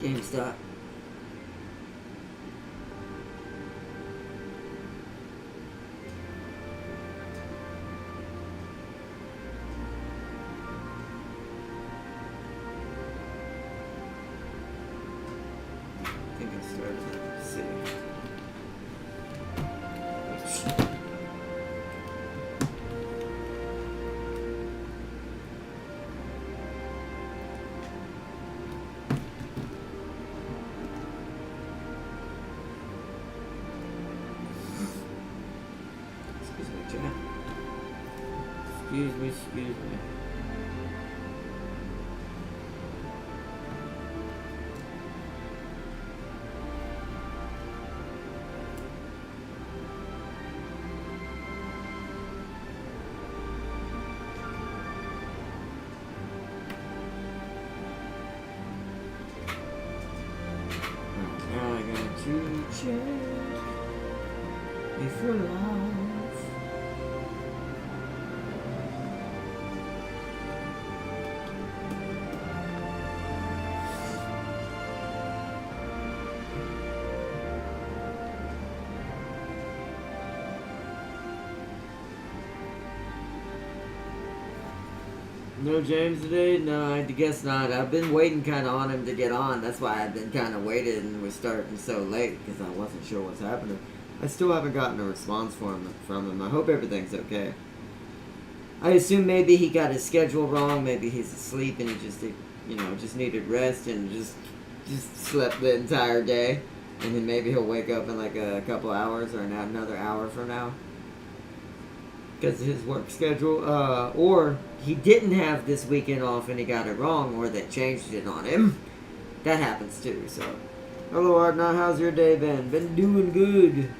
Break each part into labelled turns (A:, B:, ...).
A: GameStop. I think I started it. Let's see. Oops. Excuse me, chat. Excuse me. Now I got to check if we're live. No James today? No, I guess not. I've been waiting kind of on him to get on. That's why I've been kind of waiting and we're starting so late because I wasn't sure what's happening. I still haven't gotten a response from him. I hope everything's okay. I assume maybe he got his schedule wrong. Maybe he's asleep and he just needed rest and just slept the entire day. And then maybe he'll wake up in like a couple hours or another hour from now. Because of his work schedule, or he didn't have this weekend off and he got it wrong, or they changed it on him. That happens too, so. Hello, Artna, how's your day been? Been doing good.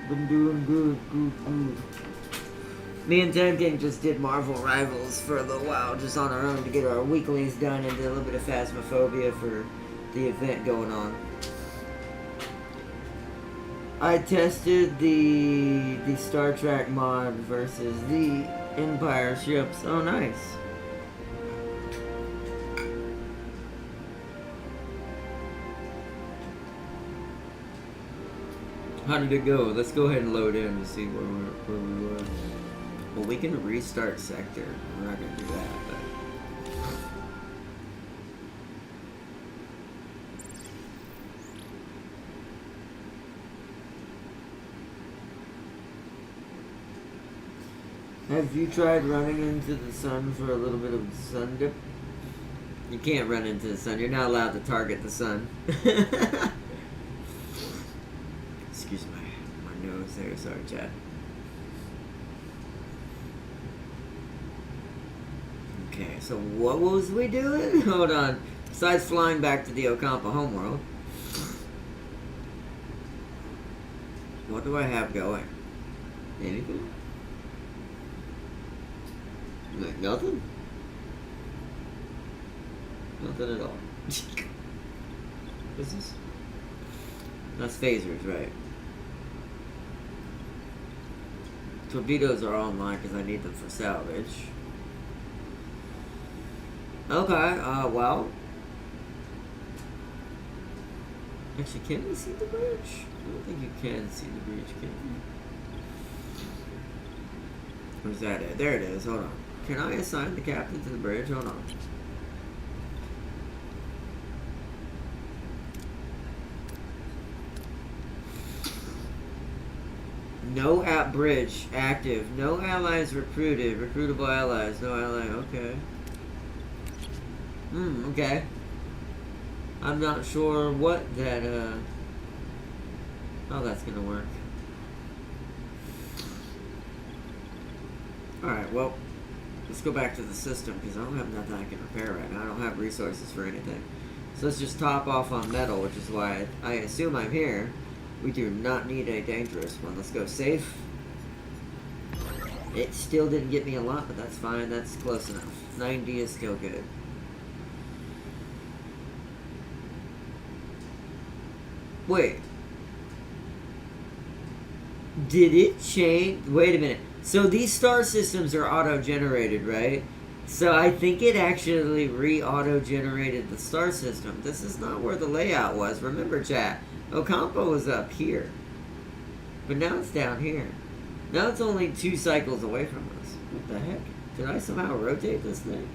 A: Been doing good. Me and Ten King just did Marvel Rivals for a little while, just on our own to get our weeklies done and did a little bit of Phasmophobia for the event going on. I tested the Star Trek mod versus the Empire ships. Oh, nice. How did it go? Let's go ahead and load in to see where we were. Well, we can restart sector. We're not going to do that, but... Have you tried running into the sun for a little bit of sun dip? You can't run into the sun. You're not allowed to target the sun. Excuse my nose there. Sorry, Chad. Okay, so what was we doing? Hold on. Besides flying back to the Ocampa homeworld, what do I have going? Anything? Like nothing? Nothing at all. What's this? That's phasers, right? Torpedoes are online because I need them for salvage. Okay, well. Actually, can we see the bridge? I don't think you can see the bridge, can you? Where's that at? There it is, hold on. Can I assign the captain to the bridge? Hold on. No app bridge active. No allies recruited. Recruitable allies. No ally. Okay. Okay. I'm not sure what that, how that's gonna work. Alright, well. Let's go back to the system, because I don't have nothing I can repair right now. I don't have resources for anything. So let's just top off on metal, which is why I assume I'm here. We do not need a dangerous one. Let's go safe. It still didn't get me a lot, but that's fine. That's close enough. 90 is still good. Wait. Did it change? Wait a minute. So these star systems are auto-generated, right? So I think it actually re-auto-generated the star system. This is not where the layout was. Remember, chat, Ocampo was up here. But now it's down here. Now it's only 2 cycles away from us. What the heck? Did I somehow rotate this thing?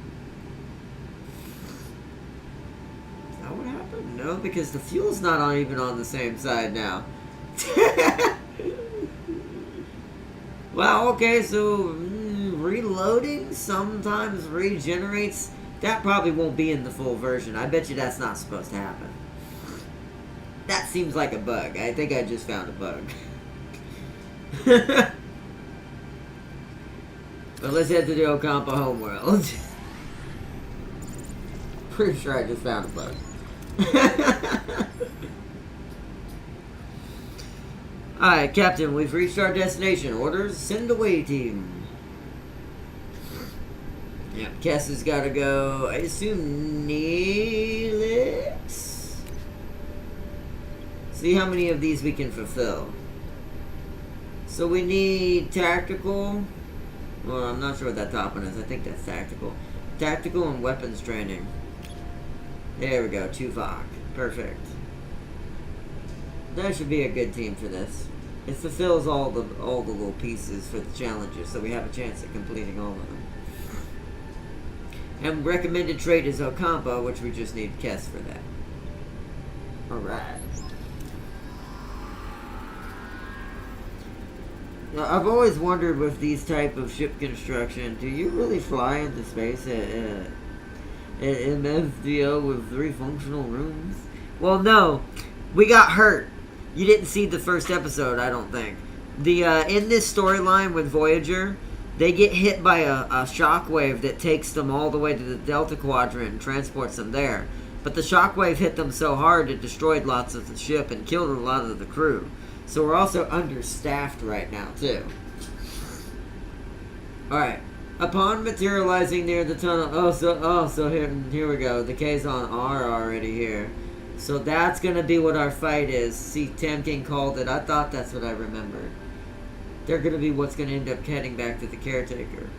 A: Is that what happened? No, because the fuel's not even on the same side now. Wow, okay, so reloading sometimes regenerates. That probably won't be in the full version. I bet you that's not supposed to happen. That seems like a bug. I think I just found a bug. But let's head to the Ocampo homeworld. Pretty sure I just found a bug. Alright, Captain, we've reached our destination. Orders, send away team. Yeah, Cass has got to go, I assume, Neelix? See how many of these we can fulfill. So we need tactical. Well, I'm not sure what that top one is. I think that's tactical. Tactical and weapons training. There we go, Tuvok. Perfect. That should be a good team for this. It fulfills all the little pieces for the challenges, so we have a chance at completing all of them. And recommended trait is Ocampo, which we just need Kess for that. Alright. Now, I've always wondered with these type of ship construction, do you really fly into space at MFDO with 3 functional rooms? Well, no. We got hurt. You didn't see the first episode, I don't think. In this storyline with Voyager, they get hit by a shockwave that takes them all the way to the Delta Quadrant and transports them there. But the shockwave hit them so hard it destroyed lots of the ship and killed a lot of the crew. So we're also understaffed right now, too. Alright. Upon materializing near the tunnel... So here we go. The Kazon are already here. So that's going to be what our fight is. See, Tamkin called it. I thought that's what I remembered. They're going to be what's going to end up heading back to the Caretaker.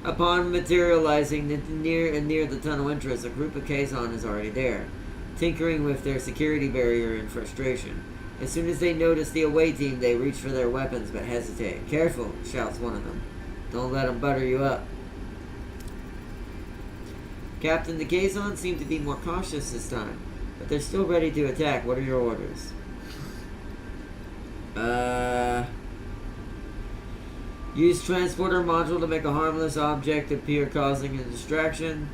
A: Upon materializing near the tunnel entrance, a group of Kazon is already there, tinkering with their security barrier in frustration. As soon as they notice the away team, they reach for their weapons but hesitate. "Careful," shouts one of them. "Don't let them butter you up." Captain, the Kazon seem to be more cautious this time, but they're still ready to attack. What are your orders? Use transporter module to make a harmless object appear, causing a distraction.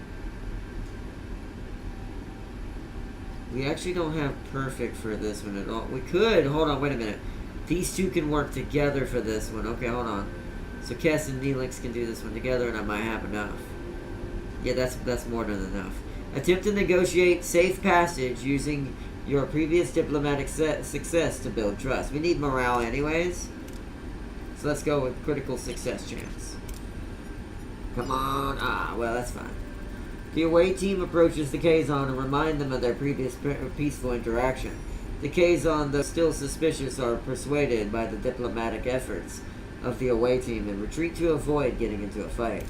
A: We actually don't have perfect for this one at all. We could. Hold on, wait a minute. These two can work together for this one. Okay, hold on. So Kess and Neelix can do this one together, and I might have enough. Yeah, that's more than enough. Attempt to negotiate safe passage using your previous diplomatic success to build trust. We need morale anyways. So let's go with critical success chance. Come on. Well, that's fine. The away team approaches the Kazon and remind them of their previous peaceful interaction. The Kazon, though still suspicious, are persuaded by the diplomatic efforts of the away team and retreat to avoid getting into a fight.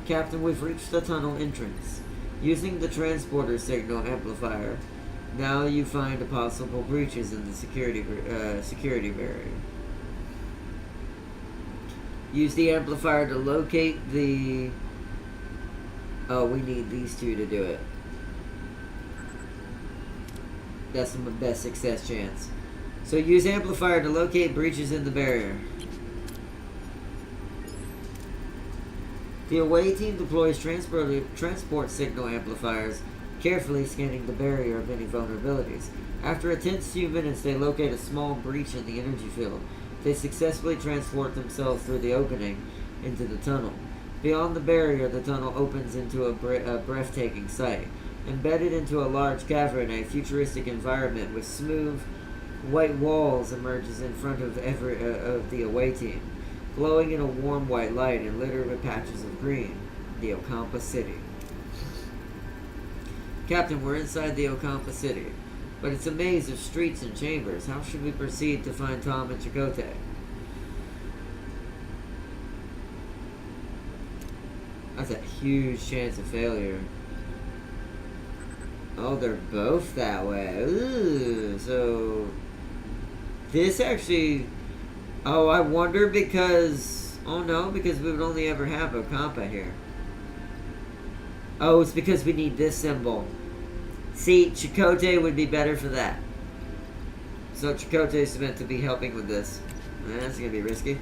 A: Captain, we've reached the tunnel entrance. Using the transporter signal amplifier, now you find possible breaches in the security barrier. Use the amplifier to locate the... Oh, we need these two to do it. That's the best success chance. So use amplifier to locate breaches in the barrier. The away team deploys transport signal amplifiers, carefully scanning the barrier of any vulnerabilities. After a tense few minutes, they locate a small breach in the energy field. They successfully transport themselves through the opening into the tunnel. Beyond the barrier, the tunnel opens into a breathtaking sight. Embedded into a large cavern, a futuristic environment with smooth, white walls emerges in front of the away team, glowing in a warm white light and littered with patches of green. The Ocampo City. Captain, we're inside the Ocampo City, but it's a maze of streets and chambers. How should we proceed to find Tom and Chakotay? huge chance of failure. Oh, they're both that way. Ooh, so this actually. Oh, I wonder because. Oh no, because we would only ever have a compa here. Oh, it's because we need this symbol. See, Chakotay would be better for that. So Chakotay is meant to be helping with this. That's gonna be risky.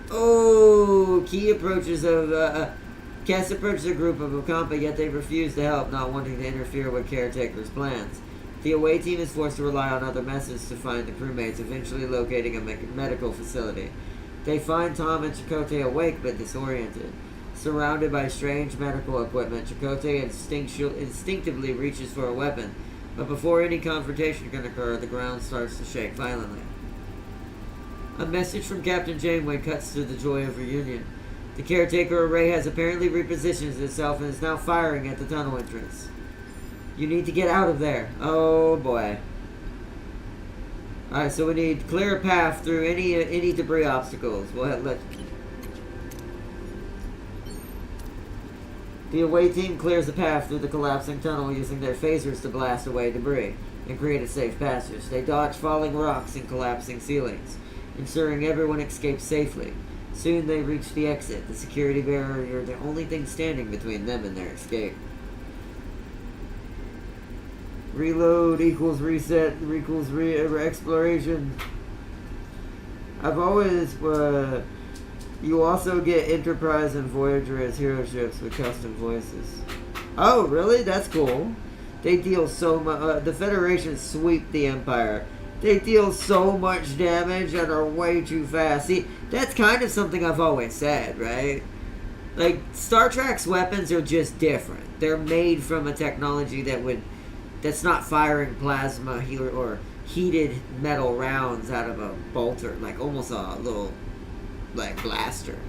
A: Oh, Key approaches of Cass approaches a group of Okampa, yet they refuse to help, not wanting to interfere with Caretaker's plans. The away team is forced to rely on other methods to find the crewmates, eventually locating a medical facility. They find Tom and Chakotay awake but disoriented. Surrounded by strange medical equipment, Chakotay instinctively reaches for a weapon, but before any confrontation can occur, the ground starts to shake violently. A message from Captain Janeway cuts to the joy of reunion. The Caretaker array has apparently repositioned itself and is now firing at the tunnel entrance. You need to get out of there. Oh boy. Alright, so we need clear a path through any debris obstacles. The away team clears the path through the collapsing tunnel using their phasers to blast away debris and create a safe passage. They dodge falling rocks and collapsing ceilings, ensuring everyone escapes safely. Soon they reach the exit. The security barrier, the only thing standing between them and their escape. Reload equals reset equals exploration. I've always you also get Enterprise and Voyager as hero ships with custom voices. Oh, really? That's cool. They deal so much. The Federation sweep the Empire. They deal so much damage and are way too fast. See, that's kind of something I've always said, right? Like, Star Trek's weapons are just different. They're made from a technology that's not firing plasma or heated metal rounds out of a bolter, like almost a little like blaster,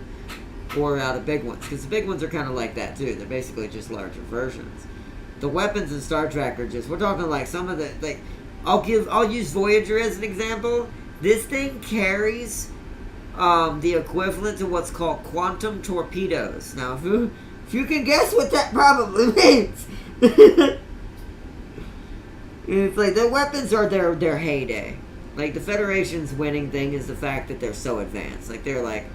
A: or out of big ones, because the big ones are kind of like that too. They're basically just larger versions. The weapons in Star Trek are just, we're talking like some of the, like, I'll use Voyager as an example. This thing carries the equivalent to what's called quantum torpedoes. Now, if you can guess what that probably means. It's like the weapons are their heyday. Like, the Federation's winning thing is the fact that they're so advanced. Like, they're like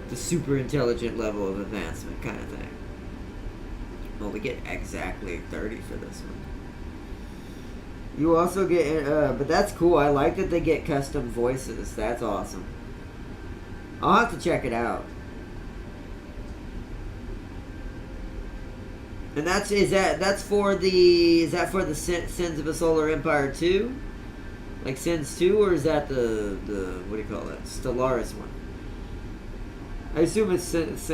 A: the super intelligent level of advancement kind of thing. Well, we get exactly 30 for this one. You also get, but that's cool. I like that they get custom voices. That's awesome. I'll have to check it out. And that's for the Sins of a Solar Empire 2? Like Sins 2, or is that the what do you call it? Stellaris one. I assume it's Sins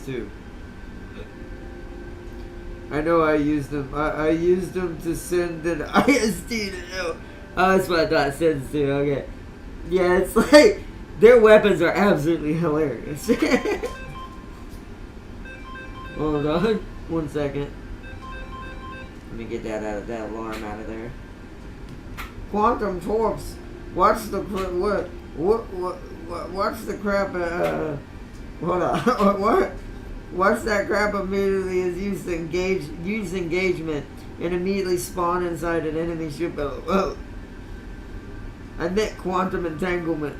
A: 2. I know I used them. I used them to send an ISD to know. Oh, that's what I thought. Sins 2. Okay. Yeah, it's like their weapons are absolutely hilarious. Hold on, 1 second. Let me get that alarm out of there. Quantum torps. Watch the crap. Hold on. What? Watch that crap immediately is used engagement and immediately spawn inside an enemy ship. Oh. I meant quantum entanglement.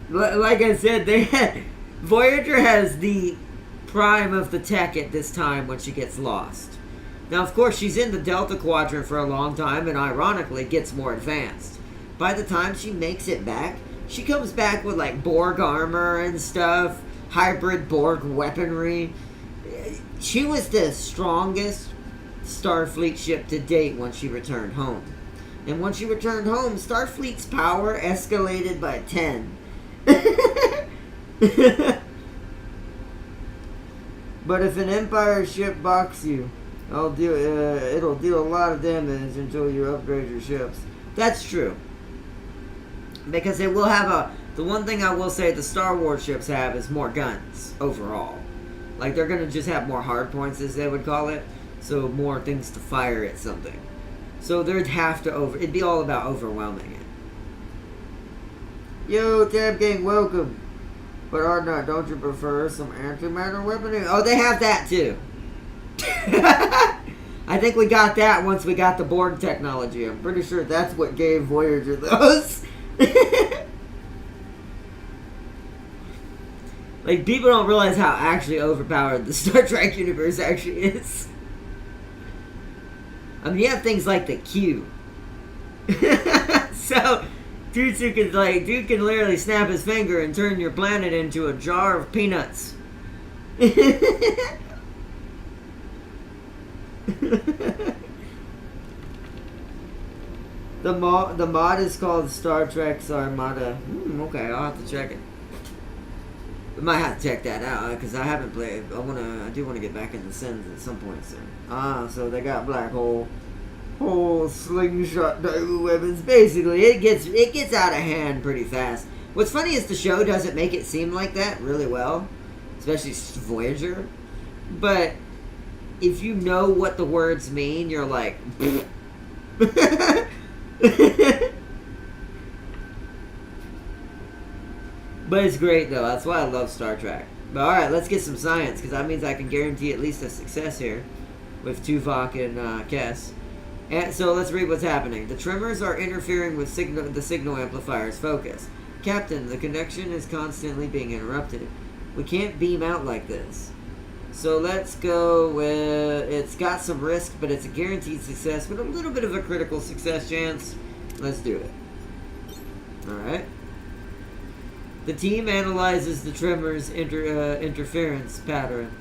A: Like I said, Voyager has the prime of the tech at this time when she gets lost. Now, of course, she's in the Delta Quadrant for a long time and, ironically, gets more advanced. By the time she makes it back, she comes back with, like, Borg armor and stuff, hybrid Borg weaponry. She was the strongest Starfleet ship to date when she returned home. And when she returned home, Starfleet's power escalated by 10. But if an Empire ship balks you, it'll deal a lot of damage until you upgrade your ships. That's true. Because it will have the one thing I will say the Star Wars ships have is more guns overall. Like, they're going to just have more hard points, as they would call it. So more things to fire at something. So they'd have to it'd be all about overwhelming it. Yo, Tab Gang, welcome. But don't you prefer some antimatter weaponry? Oh, they have that too. I think we got that once we got the Borg technology. I'm pretty sure that's what gave Voyager those. Like, people don't realize how actually overpowered the Star Trek universe actually is. I mean, you have things like the Q. So, dude can literally snap his finger and turn your planet into a jar of peanuts. The mod is called Star Trek's Armada. Okay, I'll have to check it. I might have to check that out because I haven't played. I do want to get back into Sins at some point soon. So they got black hole slingshot Daegu weapons. Basically, it gets out of hand pretty fast. What's funny is the show doesn't make it seem like that really well, especially Voyager. But if you know what the words mean, you're like. But it's great though. That's why I love Star Trek. But alright, let's get some science, because that means I can guarantee at least a success here with Tuvok and Kess. And so let's read what's happening. The tremors are interfering with the signal amplifier's focus. Captain, the connection is constantly being interrupted. We can't beam out like this. So let's go with... It's got some risk, but it's a guaranteed success with a little bit of a critical success chance. Let's do it. Alright. The team analyzes the tremor's interference pattern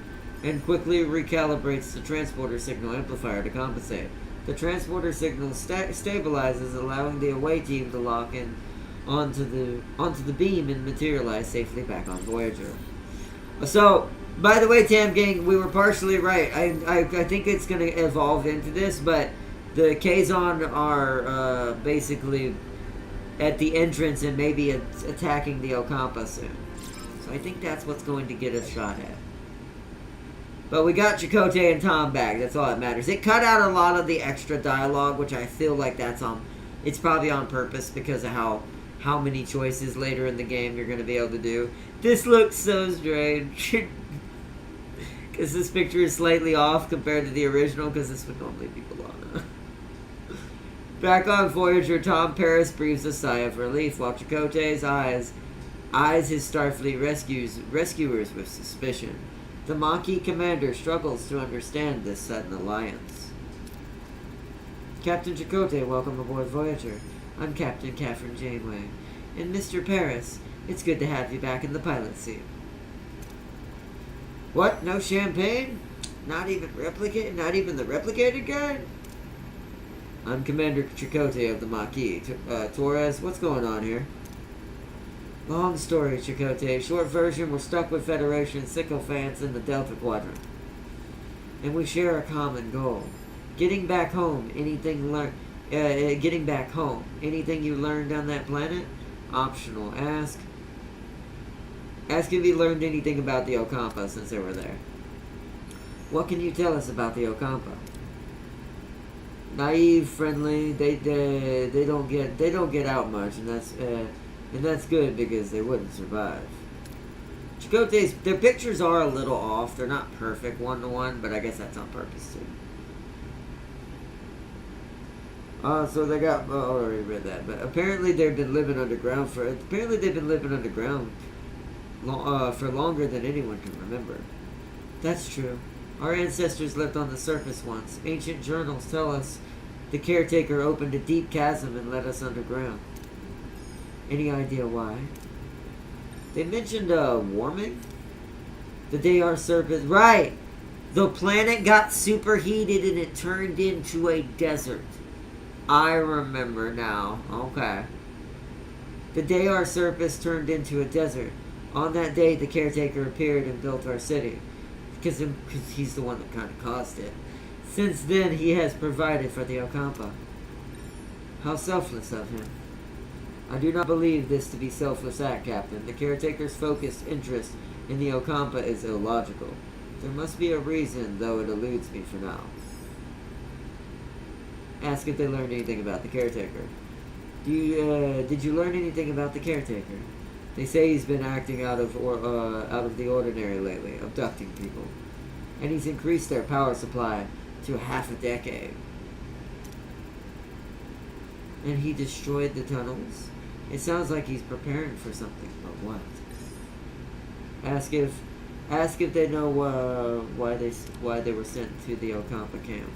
A: and quickly recalibrates the transporter signal amplifier to compensate. The transporter signal stabilizes, allowing the away team to lock in onto the beam and materialize safely back on Voyager. So, by the way, Tam Gang, we were partially right. I think it's going to evolve into this, but the Kazon are basically at the entrance and maybe attacking the Ocampa soon. So I think that's what's going to get us shot at. But we got Chakotay and Tom back. That's all that matters. It cut out a lot of the extra dialogue, which I feel like it's probably on purpose because of how many choices later in the game you're going to be able to do. This looks so strange. Because this picture is slightly off compared to the original, because this would normally be B'Elanna. Back on Voyager, Tom Paris breathes a sigh of relief, while Chakotay's eyes his Starfleet rescuers with suspicion. The Maquis commander struggles to understand this sudden alliance. Captain Chakotay, welcome aboard Voyager. I'm Captain Catherine Janeway. And Mr. Paris, it's good to have you back in the pilot seat. What? No champagne? Not even the replicated guy? I'm Commander Chakotay of the Maquis. Torres, what's going on here? Long story, Chakotay. Short version, we're stuck with Federation sycophants in the Delta Quadrant. And we share a common goal. Getting back home. Anything you learned on that planet? Optional. Ask if you learned anything about the Ocampa since they were there. What can you tell us about the Ocampa? Naive, friendly. They don't get out much, and that's good because they wouldn't survive. Chakotay's, their pictures are a little off. They're not perfect one-to-one, but I guess that's on purpose too. So they got. I already read that, but apparently they've been living underground for longer than anyone can remember. That's true. Our ancestors lived on the surface once. Ancient journals tell us the caretaker opened a deep chasm and led us underground. Any idea why? They mentioned warming? The day our surface... Right! The planet got superheated and it turned into a desert. I remember now. Okay. The day our surface turned into a desert. On that day, the caretaker appeared and built our city. Because he's the one that kind of caused it. Since then, he has provided for the Ocampa. How selfless of him. I do not believe this to be selfless act, Captain. The caretaker's focused interest in the Ocampa is illogical. There must be a reason, though it eludes me for now. Ask if they learned anything about the caretaker. Did you learn anything about the caretaker? They say he's been acting out of the ordinary lately, abducting people. And he's increased their power supply to half a decade. And he destroyed the tunnels? It sounds like he's preparing for something, but what? Ask if they know why they were sent to the Ocampa camp.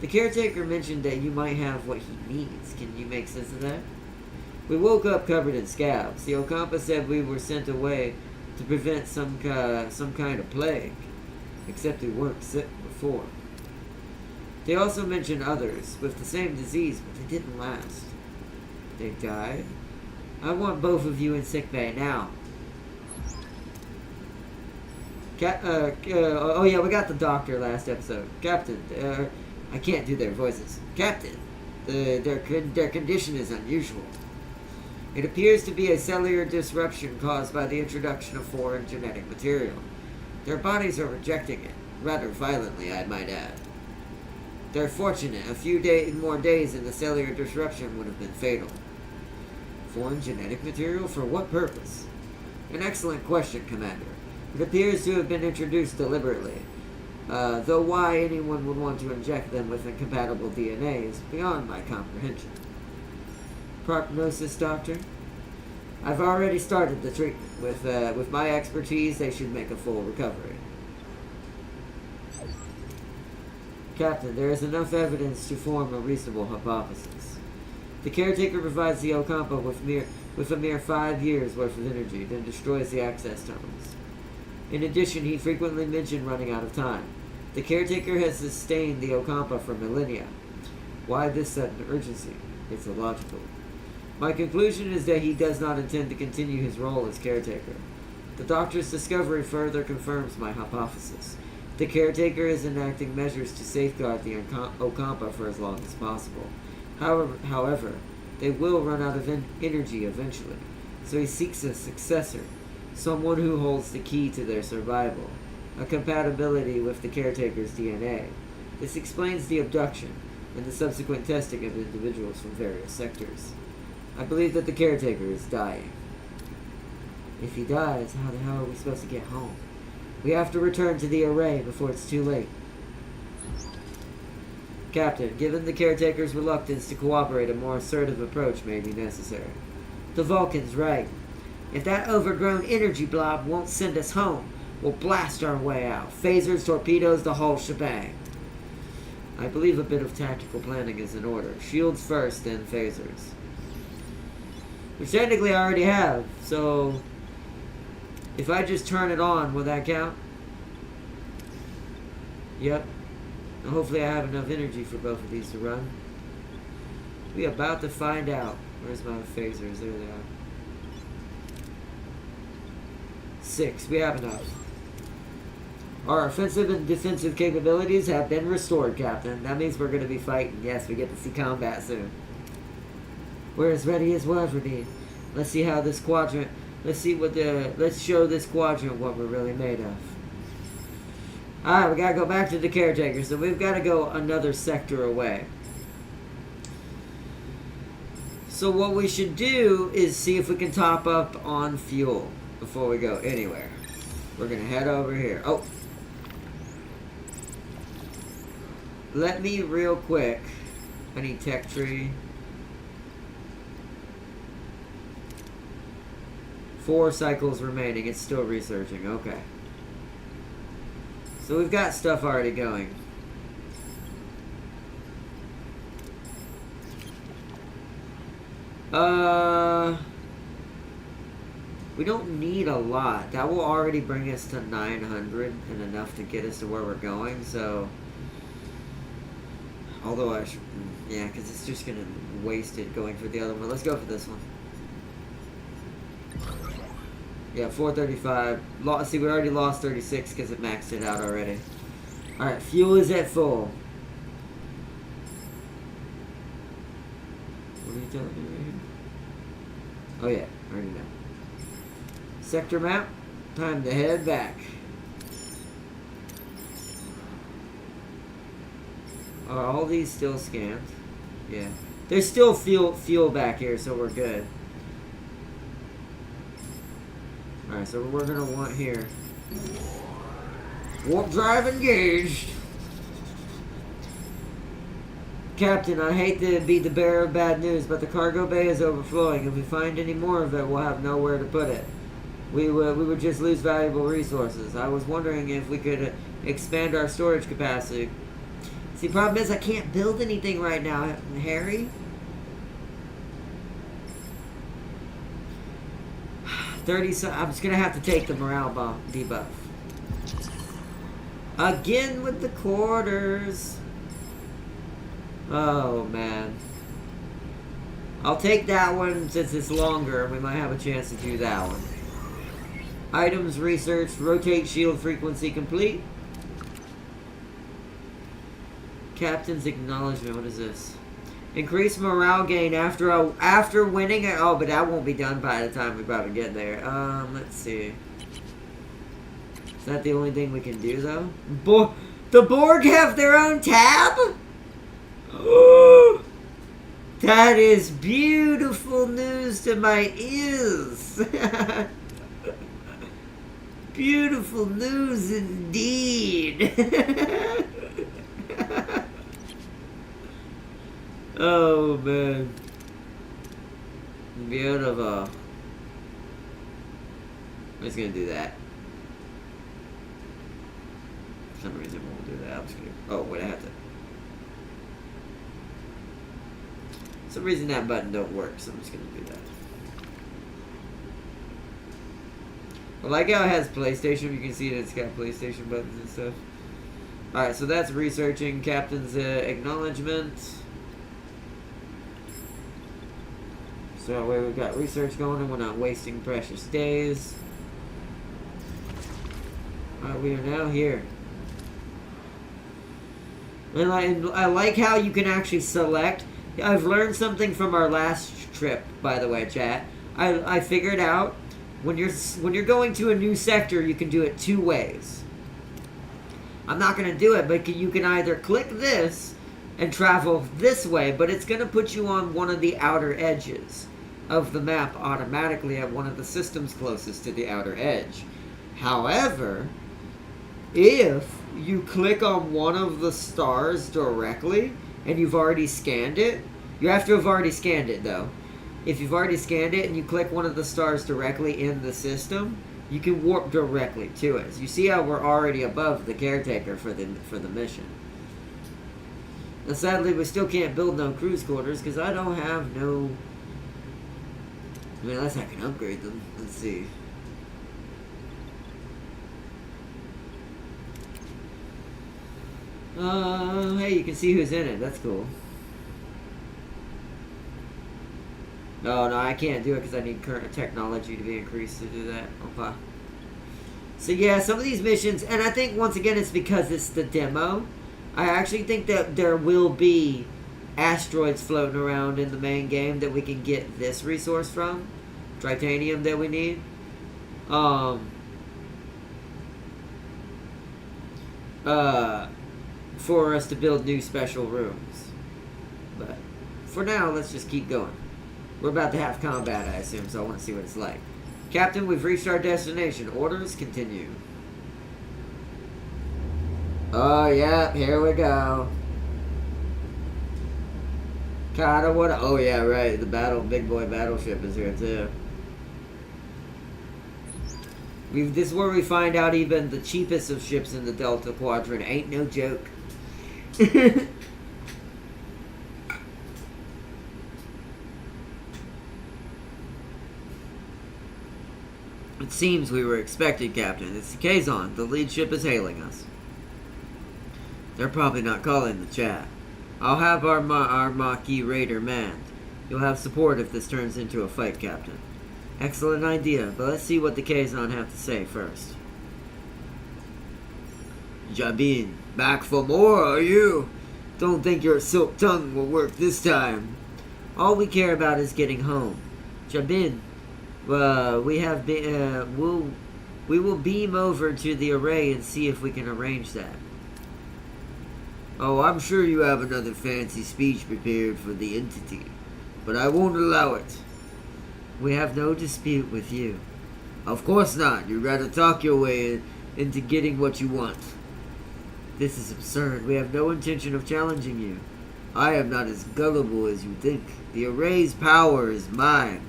A: The caretaker mentioned that you might have what he needs. Can you make sense of that? We woke up covered in scabs. The Ocampa said we were sent away to prevent some kind of plague. Except we weren't sick before. They also mentioned others with the same disease, but they didn't last. They died? I want both of you in sickbay now. Oh yeah, we got the doctor last episode. Captain, I can't do their voices. Captain, their condition is unusual. It appears to be a cellular disruption caused by the introduction of foreign genetic material. Their bodies are rejecting it, rather violently, I might add. They're fortunate. A few more days and the cellular disruption would have been fatal. Foreign genetic material? For what purpose? An excellent question, Commander. It appears to have been introduced deliberately. Though why anyone would want to inject them with incompatible DNA is beyond my comprehension. Prognosis, Doctor? I've already started the treatment. With my expertise, they should make a full recovery. Captain, there is enough evidence to form a reasonable hypothesis. The caretaker provides the Ocampa with a mere 5 years' worth of energy, then destroys the access tunnels. In addition, he frequently mentioned running out of time. The caretaker has sustained the Ocampa for millennia. Why this sudden urgency? It's illogical. My conclusion is that he does not intend to continue his role as caretaker. The doctor's discovery further confirms my hypothesis. The caretaker is enacting measures to safeguard the Ocampa for as long as possible. However, they will run out of energy eventually, so he seeks a successor, someone who holds the key to their survival, a compatibility with the caretaker's DNA. This explains the abduction and the subsequent testing of individuals from various sectors. I believe that the caretaker is dying. If he dies, how the hell are we supposed to get home? We have to return to the array before it's too late. Captain, given the caretaker's reluctance to cooperate, a more assertive approach may be necessary. The Vulcan's right. If that overgrown energy blob won't send us home, we'll blast our way out. Phasers, torpedoes, the whole shebang. I believe a bit of tactical planning is in order. Shields first, then phasers. Which technically I already have, so if I just turn it on, will that count? Yep. And hopefully I have enough energy for both of these to run. We're about to find out. Where's my phasers? There they are. 6. We have enough. Our offensive and defensive capabilities have been restored, Captain. That means we're going to be fighting. Yes, we get to see combat soon. We're as ready as we'll ever be. Let's see how this quadrant... Let's show this quadrant what we're really made of. Alright, we gotta go back to the caretaker, so we've gotta go another sector away. So what we should do is see if we can top up on fuel before we go anywhere. We're gonna head over here. Oh! Let me real quick... I need tech tree. 4 cycles remaining. It's still researching. Okay. So we've got stuff already going. We don't need a lot. That will already bring us to 900 and enough to get us to where we're going, so... Although I should... Yeah, because it's just going to waste it going for the other one. Let's go for this one. Yeah, 435. See, we already lost 36 because it maxed it out already. Alright, fuel is at full. What are you telling me right here? Oh yeah, I already know. Sector map. Time to head back. Are all these still scanned? Yeah. There's still fuel back here, so we're good. so we're gonna want here. Warp drive engaged. Captain, I hate to be the bearer of bad news, but the cargo bay is overflowing. If we find any more of it, we'll have nowhere to put it. We would just lose valuable resources. I was wondering if we could expand our storage capacity. See, problem is I can't build anything right now, Harry. 30. So I'm just gonna have to take the morale bomb debuff. Again with the quarters. Oh man. I'll take that one since it's longer. We might have a chance to do that one. Items researched. Rotate shield frequency complete. Captain's acknowledgement. What is this? Increase morale gain after winning it. Oh, but that won't be done by the time we probably get there. Let's see. Is that the only thing we can do though? The Borg have their own tab? That is beautiful news to my ears. Beautiful news indeed. Oh man. Beautiful. I'm just gonna do that. For some reason we won't do that. I'm just gonna. Oh wait, I have to. For some reason that button don't work, so I'm just gonna do that. I like how it has PlayStation. You can see that it's got PlayStation buttons and stuff. Alright, so that's researching. Captain's acknowledgement. So that way we've got research going and we're not wasting precious days. Alright, we are now here. And I like how you can actually select. I've learned something from our last trip, by the way, chat. I figured out when you're going to a new sector, you can do it two ways. I'm not going to do it, but you can either click this and travel this way, but it's going to put you on one of the outer edges of the map automatically at one of the systems closest to the outer edge. However, if you click on one of the stars directly and you've already scanned it, you have to have already scanned it though. If you've already scanned it and you click one of the stars directly in the system, you can warp directly to it. So you see how we're already above the caretaker for the mission. Now sadly we still can't build no cruise quarters because I don't have no. I mean, unless I can upgrade them. Let's see. Hey, you can see who's in it. That's cool. No, I can't do it because I need current technology to be increased to do that. Okay. So yeah, some of these missions, and I think once again it's because it's the demo. I actually think that there will be asteroids floating around in the main game that we can get this resource from. Titanium that we need. For us to build new special rooms. But for now, let's just keep going. We're about to have combat, I assume, so I want to see what it's like. Captain, we've reached our destination. Orders continue. Oh, yeah, here we go. Kinda what? Oh, yeah, right. The big boy battleship is here, too. This is where we find out even the cheapest of ships in the Delta Quadrant ain't no joke. It seems we were expected, Captain. It's the Kazon. The lead ship is hailing us. They're probably not calling the chat. I'll have our Maquis Raider manned. You'll have support if this turns into a fight, Captain. Excellent idea, but let's see what the Kazon have to say first. Jabin, back for more, are you? Don't think your silk tongue will work this time. All we care about is getting home. Jabin, we will beam over to the array and see if we can arrange that. Oh, I'm sure you have another fancy speech prepared for the entity, but I won't allow it. We have no dispute with you. Of course not. You'd rather talk your way into getting what you want. This is absurd. We have no intention of challenging you. I am not as gullible as you think. The array's power is mine.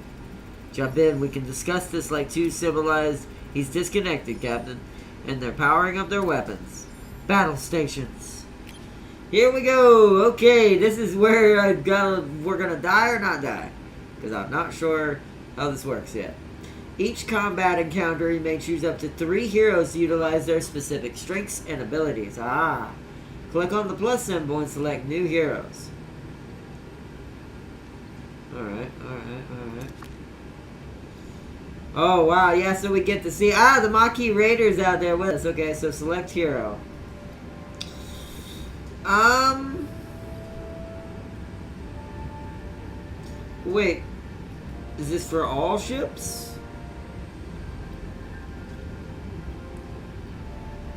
A: Jump in. We can discuss this like two civilized... He's disconnected, Captain. And they're powering up their weapons. Battle stations. Here we go. Okay, this is where we're gonna die or not die. Because I'm not sure how this works yet. Each combat encounter, you may choose up to 3 heroes to utilize their specific strengths and abilities. Click on the plus symbol and select new heroes. Alright. Oh, wow, yeah, so we get to see... the Maquis Raiders out there with us. Okay, so select hero. Wait. Is this for all ships?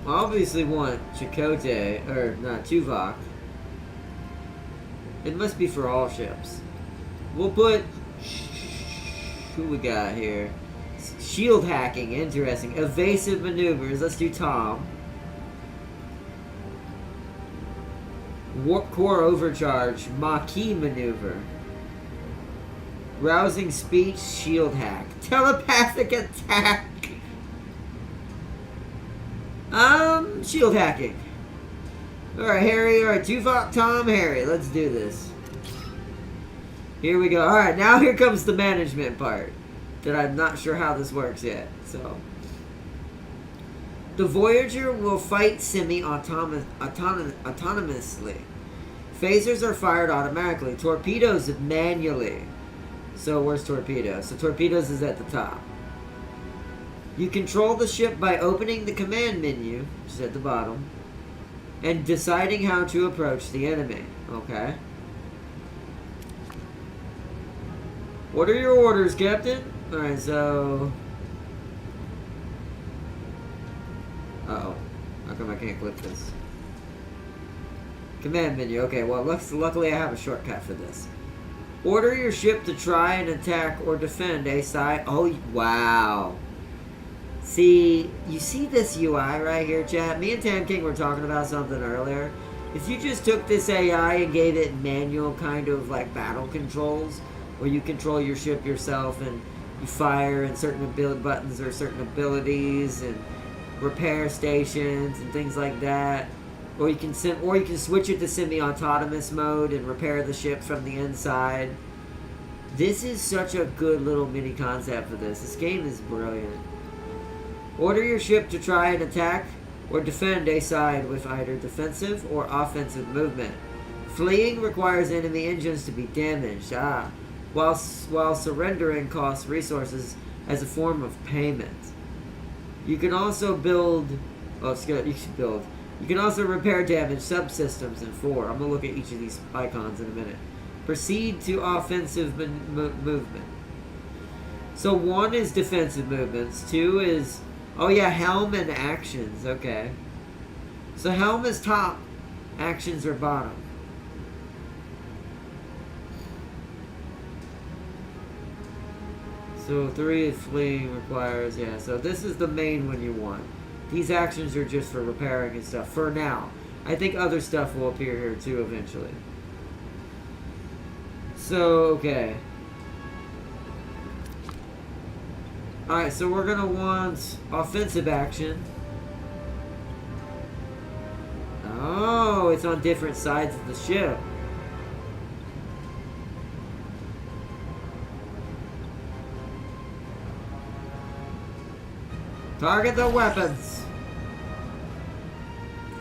A: I obviously want Chakotay, or not, Tuvok. It must be for all ships. We'll put... Who we got here? Shield hacking, interesting. Evasive maneuvers, let's do Tom. Warp core overcharge, Maquis maneuver. Rousing speech, shield hack. Telepathic attack. Shield hacking. Alright, Harry. Alright, Tuvok, Tom, Harry. Let's do this. Here we go. Alright, now here comes the management part. That I'm not sure how this works yet. So, the Voyager will fight autonomously. Phasers are fired automatically. Torpedoes manually. So where's torpedoes? So torpedoes is at the top. You control the ship by opening the command menu, which is at the bottom, and deciding how to approach the enemy. Okay. What are your orders, Captain? Alright, so... Uh-oh. How come I can't click this? Command menu. Okay, well, luckily I have a shortcut for this. Order your ship to try and attack or defend a side... Oh, wow. See, you see this UI right here, chat? Me and Tam King were talking about something earlier. If you just took this AI and gave it manual kind of like battle controls, where you control your ship yourself and you fire and certain build buttons or certain abilities and repair stations and things like that, or you can switch it to semi-autonomous mode and repair the ship from the inside. This is such a good little mini concept for this. This game is brilliant. Order your ship to try and attack or defend a side with either defensive or offensive movement. Fleeing requires enemy engines to be damaged. While surrendering costs resources as a form of payment. You can also build... Oh, it's good. You can build. You can also repair damaged subsystems in 4. I'm going to look at each of these icons in a minute. Proceed to offensive movement. So 1 is defensive movements. 2 is... Oh yeah, helm and actions. Okay. So helm is top. Actions are bottom. So 3 is fleeing requires, yeah, so this is the main one you want. These actions are just for repairing and stuff, for now. I think other stuff will appear here too eventually. So, okay. Alright, so we're gonna want offensive action. Oh, it's on different sides of the ship. Target the weapons.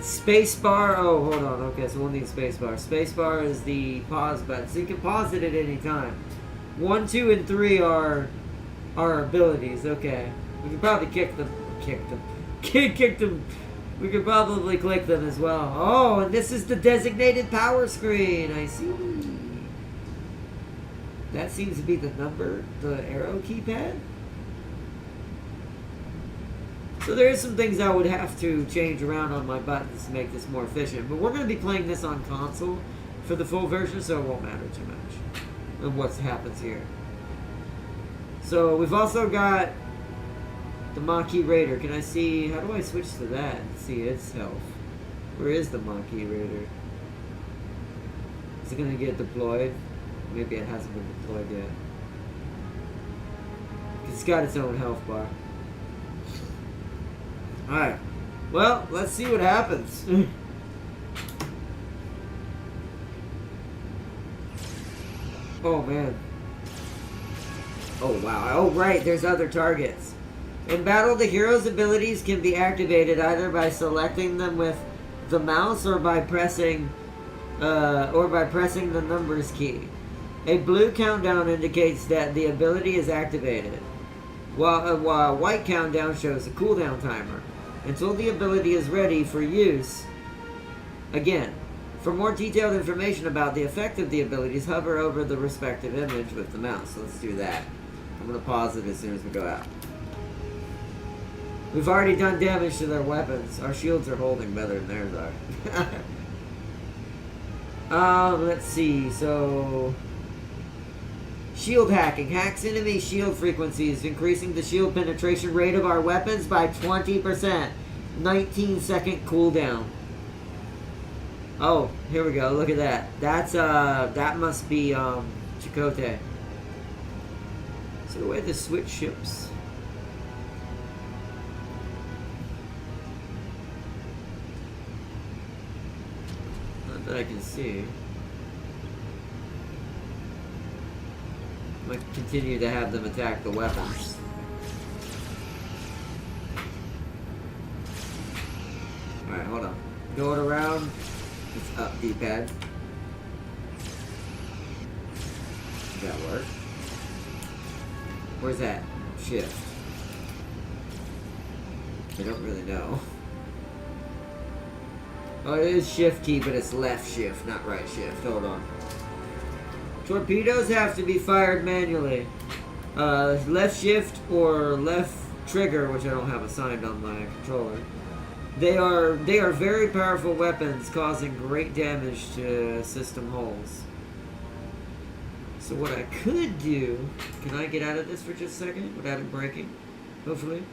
A: Spacebar. Oh, hold on. Okay, so we'll need spacebar. Spacebar is the pause button, so you can pause it at any time. 1, 2, and 3 are our abilities. Okay, we can probably kick them. Kick them. We could probably click them as well. Oh, and this is the designated power screen. I see. That seems to be the number, the arrow keypad. So there is some things I would have to change around on my buttons to make this more efficient. But we're going to be playing this on console for the full version, so it won't matter too much. And what happens here. So we've also got The Maquis Raider. Can I see? How do I switch to that and see its health? Where is the Maquis Raider? Is it gonna get deployed? Maybe it hasn't been deployed yet. It's got its own health bar. Alright. Well, let's see what happens. Oh, man. Oh, wow. Oh, right. There's other targets. In battle, the hero's abilities can be activated either by selecting them with the mouse or by pressing the numbers key. A blue countdown indicates that the ability is activated, while a white countdown shows a cooldown timer until the ability is ready for use. Again, for more detailed information about the effect of the abilities, hover over the respective image with the mouse. Let's do that. I'm going to pause it as soon as we go out. We've already done damage to their weapons. Our shields are holding better than theirs are. Let's see. So, shield hacking. Hacks enemy shield frequencies, increasing the shield penetration rate of our weapons by 20%. 19-second cooldown. Oh, here we go. Look at that. That's, that must be, Chakotay. Is there a way to switch ships? Not that I can see. I'm gonna continue to have them attack the weapons. Alright, hold on. Go it around. It's up, D-pad. Does that work? Where's that? Shift. I don't really know. Oh, it is shift key, but it's left shift, not right shift. Hold on. Torpedoes have to be fired manually. Left shift or left trigger, which I don't have assigned on my controller. They are very powerful weapons, causing great damage to system hulls. So what I could do, can I get out of this for just a second without it breaking? Hopefully.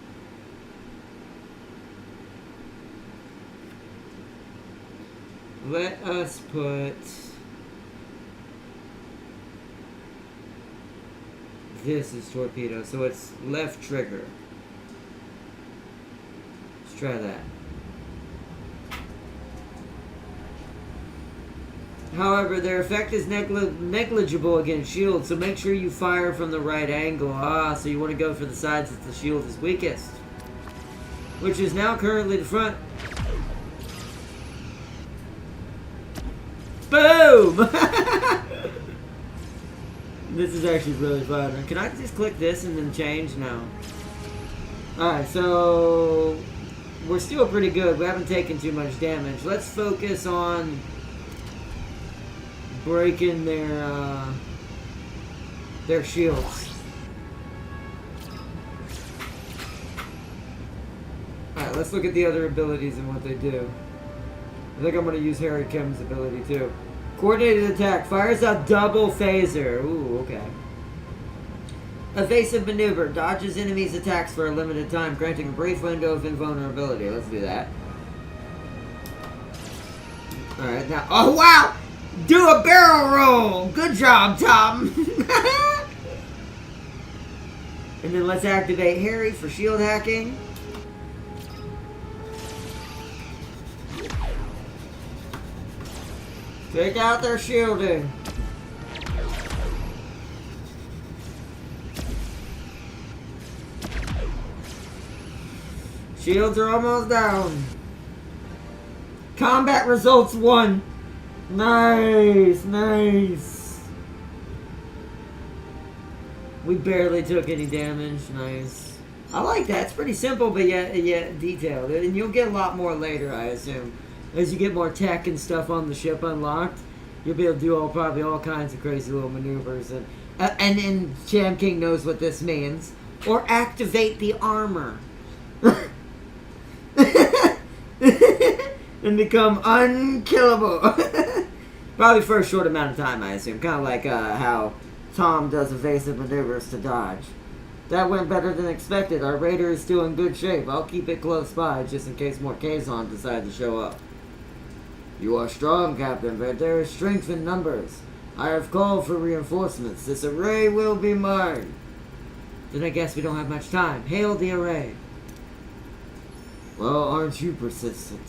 A: Let us put this as torpedo, so it's left trigger. Let's try that. However, their effect is negligible against shields, so make sure you fire from the right angle. So you want to go for the sides that the shield is weakest, which is now currently the front. Boom! This is actually really fun. Can I just click this and then change now? Alright, so we're still pretty good. We haven't taken too much damage. Let's focus on breaking their shields. Alright, let's look at the other abilities and what they do. I think I'm going to use Harry Kim's ability too. Coordinated attack. Fires a double phaser. Ooh, okay. Evasive maneuver. Dodges enemies' attacks for a limited time, granting a brief window of invulnerability. Let's do that. Alright, now... Oh, wow! Do a barrel roll! Good job, Tom! And then let's activate Harry for shield hacking. Take out their shielding. Shields are almost down. Combat results 1. Nice, nice. We barely took any damage. Nice. I like that. It's pretty simple, but yet detailed. And you'll get a lot more later, I assume. As you get more tech and stuff on the ship unlocked, you'll be able to do probably all kinds of crazy little maneuvers. And Cham King knows what this means. Or activate the armor. And become unkillable. Probably for a short amount of time, I assume. Kind of like how Tom does evasive maneuvers to dodge. That went better than expected. Our raider is still in good shape. I'll keep it close by, just in case more Kazon decide to show up. You are strong, Captain, but there is strength in numbers. I have called for reinforcements. This array will be mine. Then I guess we don't have much time. Hail the array. Well, aren't you persistent?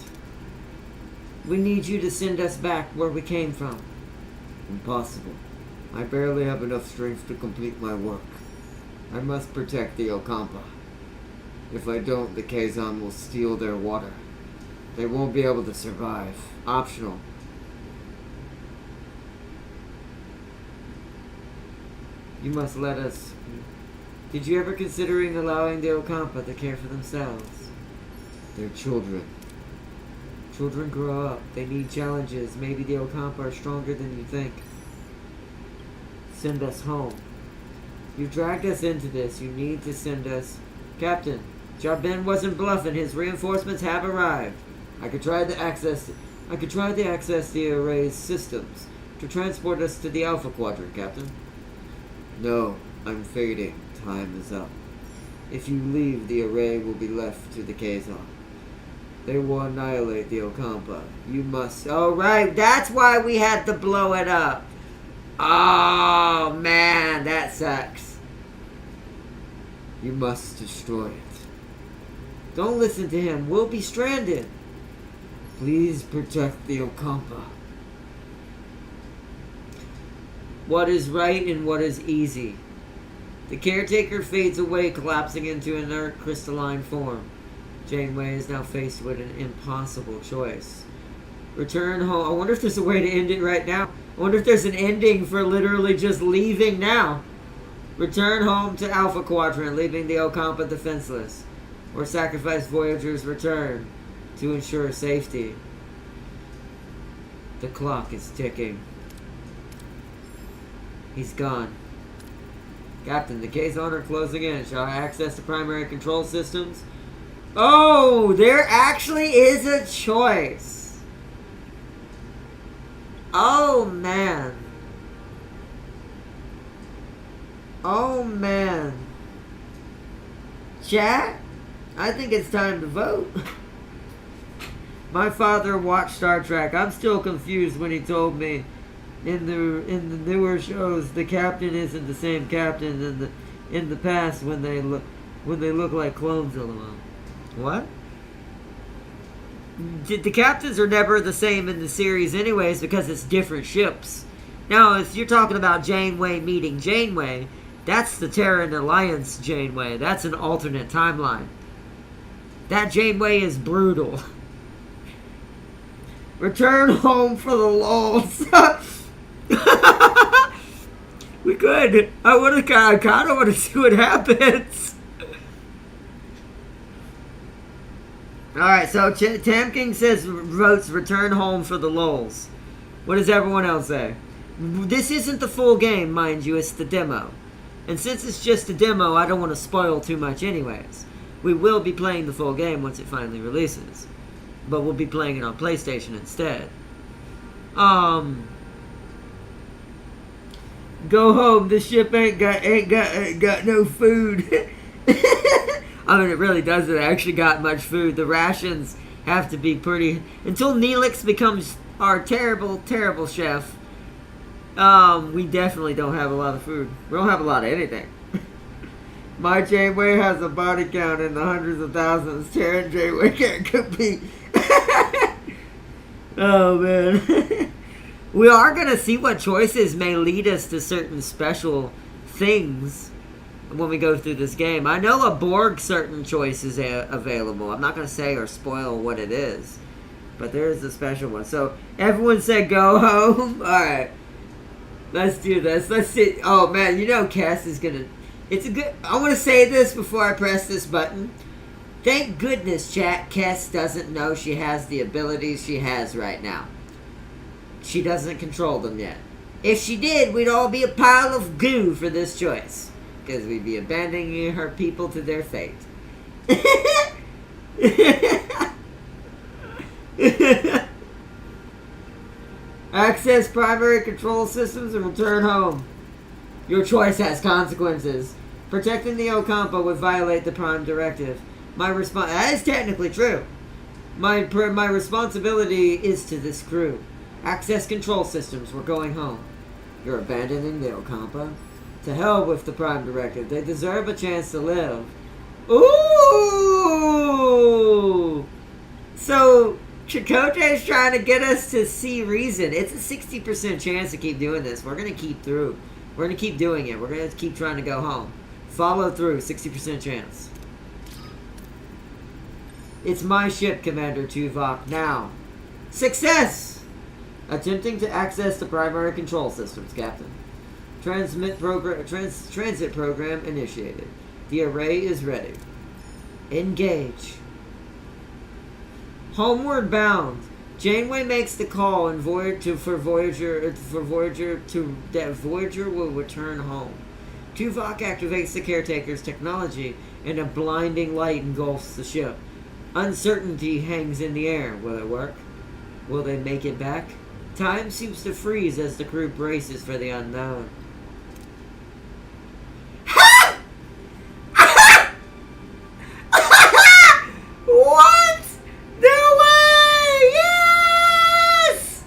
A: We need you to send us back where we came from. Impossible. I barely have enough strength to complete my work. I must protect the Okampa. If I don't, the Kazon will steal their water. They won't be able to survive. Optional. You must let us... Did you ever considering allowing the Okampa to care for themselves? They're children. Children grow up. They need challenges. Maybe the Okampa are stronger than you think. Send us home. You dragged us into this. You need to send us... Captain, Jabin wasn't bluffing. His reinforcements have arrived. I could try to access the array's systems to transport us to the Alpha Quadrant, Captain. No, I'm fading. Time is up. If you leave, the array will be left to the Kazon. They will annihilate the Okampa. You must... Oh, right. That's why we had to blow it up. Oh, man. That sucks. You must destroy it. Don't listen to him. We'll be stranded. Please protect the Okampa. What is right and what is easy. The caretaker fades away, collapsing into inert crystalline form. Janeway is now faced with an impossible choice. Return home. I wonder if there's a way to end it right now. I wonder if there's an ending for literally just leaving now. Return home to Alpha Quadrant, leaving the Okampa defenseless. Or sacrifice Voyager's return to ensure safety. The clock is ticking. He's gone. Captain, the Kazon are closing in. Shall I access the primary control systems? Oh, there actually is a choice. Oh, man. Oh, man. Chat, I think it's time to vote. My father watched Star Trek. I'm still confused when he told me in the newer shows the captain isn't the same captain in the past when they look like clones of them. What? The captains are never the same in the series anyways because it's different ships. Now, if you're talking about Janeway meeting Janeway, that's the Terran Alliance Janeway. That's an alternate timeline. That Janeway is brutal. Return home for the lulz. We could. I kind of want to see what happens. Alright, so Tamking says votes return home for the lulz. What does everyone else say? This isn't the full game, mind you. It's the demo. And since it's just a demo, I don't want to spoil too much anyways. We will be playing the full game once it finally releases. But we'll be playing it on PlayStation instead. Go home. The ship ain't got no food. I mean, it really doesn't actually got much food. The rations have to be pretty... Until Neelix becomes our terrible, terrible chef, we definitely don't have a lot of food. We don't have a lot of anything. My Janeway has a body count in the hundreds of thousands. Terran Janeway can't compete. Oh, man. We are going to see what choices may lead us to certain special things when we go through this game. I know a Borg certain choice is available. I'm not going to say or spoil what it is, but there is a special one. So everyone said go home. All right, let's do this. Let's see. Oh man, you know Cass is gonna. It's a good. I want to say this before I press this button. Thank goodness, chat. Cass doesn't know she has the abilities she has right now. She doesn't control them yet. If she did, we'd all be a pile of goo for this choice. Because we'd be abandoning her people to their fate. Access primary control systems and return home. Your choice has consequences. Protecting the Ocampa would violate the Prime Directive. My response... That is technically true. My responsibility is to this crew. Access control systems. We're going home. You're abandoning the Ocampa? To hell with the Prime Directive. They deserve a chance to live. Ooh! So, Chakotay's trying to get us to see reason. It's a 60% chance to keep doing this. We're going to keep through. We're going to keep doing it. We're going to keep trying to go home. Follow through. 60% chance. It's my ship, Commander Tuvok. Now. Success! Attempting to access the primary control systems, Captain. Transit program initiated. The array is ready. Engage. Homeward bound. Janeway makes the call and Voyager that Voyager will return home. Tuvok activates the caretaker's technology and a blinding light engulfs the ship. Uncertainty hangs in the air. Will it work? Will they make it back? Time seems to freeze as the crew braces for the unknown. What? No way! Yes!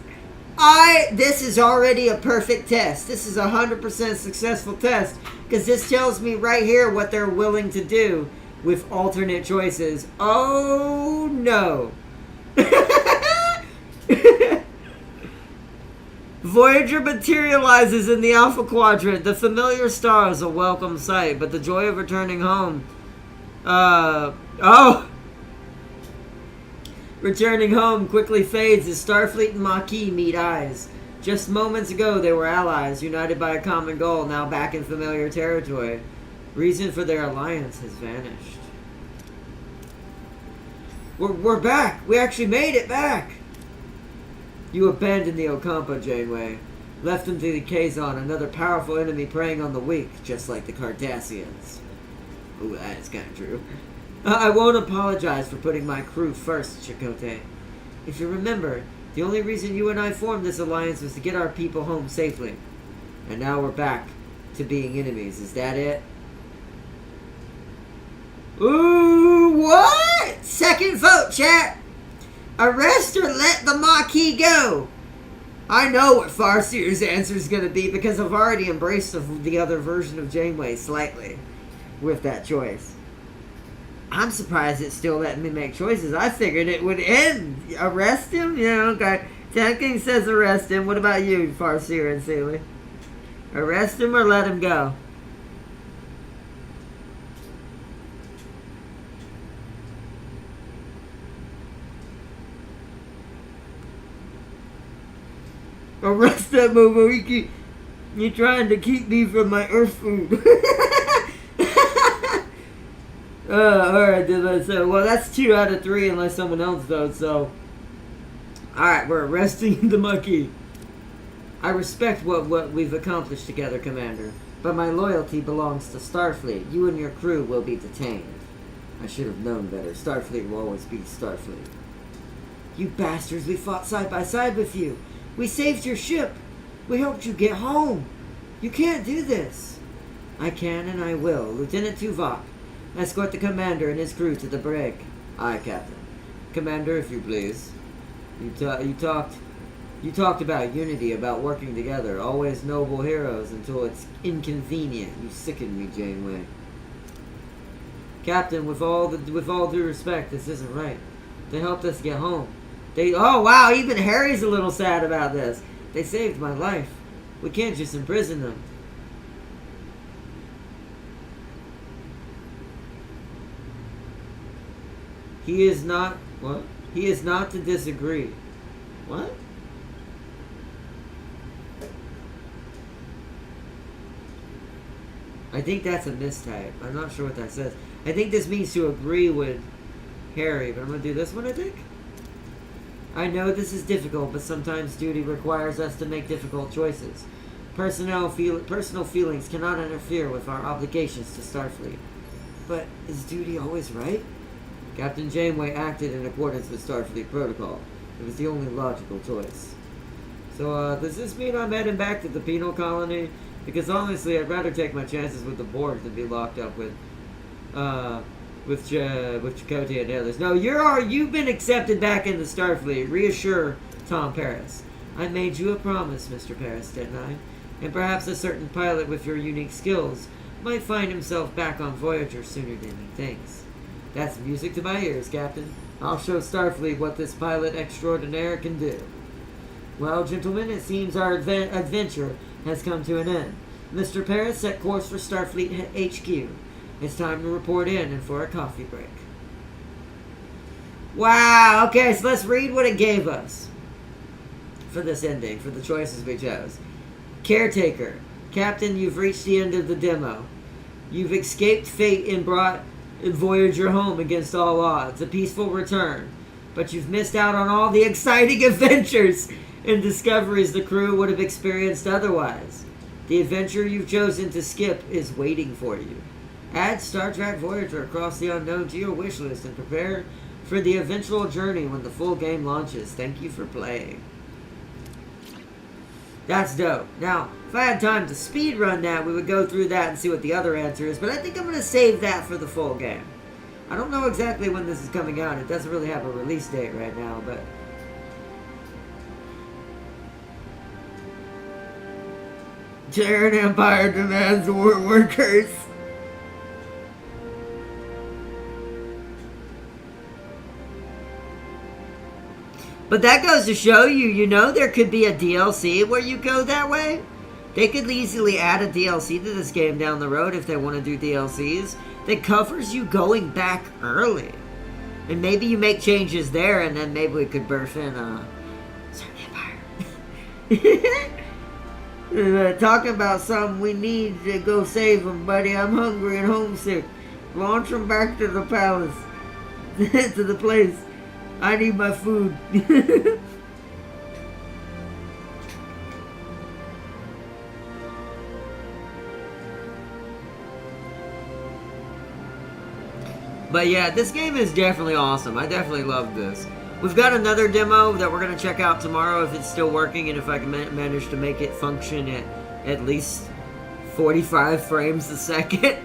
A: This is already a perfect test. This is a 100% successful test. Because this tells me right here what they're willing to do with alternate choices. Oh, no. Voyager materializes in the Alpha Quadrant. The familiar star is a welcome sight, but the joy of returning home... Returning home quickly fades as Starfleet and Maquis meet eyes. Just moments ago, they were allies, united by a common goal, now back in familiar territory. Reason for their alliance has vanished. We're back! We actually made it back! You abandoned the Ocampa, Janeway. Left them to the Kazon, another powerful enemy preying on the weak, just like the Cardassians. Ooh, that is kind of true. I won't apologize for putting my crew first, Chakotay. If you remember, the only reason you and I formed this alliance was to get our people home safely. And now we're back to being enemies. Is that it? Ooh, what? Second vote, chat. Arrest or let the Maquis go. I know what Farseer's answer is going to be because I've already embraced the other version of Janeway slightly with that choice. I'm surprised it's still letting me make choices. I figured it would end. Arrest him? Yeah, okay. Tam King says arrest him. What about you, Farseer and Seeley? Arrest him or let him go? Arrest that motherfucker. You're trying to keep me from my Earth food. Alright, so, well, that's 2 out of 3 unless someone else votes, so. Alright, we're arresting the Maquis. I respect what we've accomplished together, Commander, but my loyalty belongs to Starfleet. You and your crew will be detained. I should have known better. Starfleet will always be Starfleet. You bastards, we fought side by side with you. We saved your ship. We helped you get home. You can't do this. I can and I will. Lieutenant Tuvok, escort the commander and his crew to the brig. Aye, Captain. Commander, if you please. You talked about unity, about working together. Always noble heroes until it's inconvenient. You sicken me, Janeway. Captain, with all due respect, this isn't right. They helped us get home. Oh wow, even Harry's a little sad about this. They saved my life. We can't just imprison them. He is not... What? He is not to disagree. What? I think that's a mistype. I'm not sure what that says. I think this means to agree with Harry, but I'm going to do this one, I think. I know this is difficult, but sometimes duty requires us to make difficult choices. Personal feelings cannot interfere with our obligations to Starfleet. But is duty always right? Captain Janeway acted in accordance with Starfleet protocol. It was the only logical choice. So, does this mean I'm heading back to the penal colony? Because honestly, I'd rather take my chances with the Borg than be locked up with Chakotay and the others. No, you've been accepted back into Starfleet. Reassure Tom Paris. I made you a promise, Mr. Paris, didn't I? And perhaps a certain pilot with your unique skills might find himself back on Voyager sooner than he thinks. That's music to my ears, Captain. I'll show Starfleet what this pilot extraordinaire can do. Well, gentlemen, it seems our adventure has come to an end. Mr. Paris, set course for Starfleet HQ. It's time to report in and for a coffee break. Wow, okay, so let's read what it gave us for this ending, for the choices we chose. Caretaker. Captain, you've reached the end of the demo. You've escaped fate and brought Voyager home against all odds. A peaceful return. But you've missed out on all the exciting adventures and discoveries the crew would have experienced otherwise. The adventure you've chosen to skip is waiting for you. Add Star Trek Voyager across the unknown to your wish list and prepare for the eventual journey when the full game launches. Thank you for playing. That's dope. Now, if I had time to speed run that, we would go through that and see what the other answer is, but I think I'm going to save that for the full game. I don't know exactly when this is coming out. It doesn't really have a release date right now, but... Terran Empire demands war workers. But that goes to show you, there could be a DLC where you go that way. They could easily add a DLC to this game down the road if they want to do DLCs that covers you going back early. And maybe you make changes there, and then maybe we could birth in certain Empire. Talking about something we need to go save them, buddy. I'm hungry and homesick. Launch them back to the palace. To the place. I need my food. But yeah, this game is definitely awesome. I definitely love this. We've got another demo that we're going to check out tomorrow if it's still working and if I can manage to make it function at least 45 frames a second.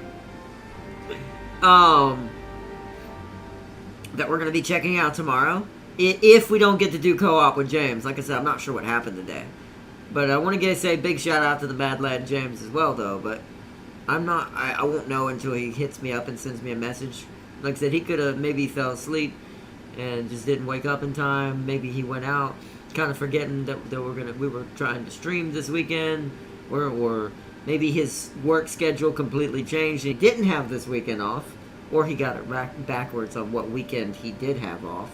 A: That we're going to be checking out tomorrow. If we don't get to do co-op with James. Like I said, I'm not sure what happened today. But I want to say big shout out to the Mad Lad James as well, though. But I won't know until he hits me up and sends me a message. Like I said, he could have maybe fell asleep and just didn't wake up in time. Maybe he went out, kind of forgetting that we were trying to stream this weekend. Or maybe his work schedule completely changed and he didn't have this weekend off. Or he got it backwards on what weekend he did have off.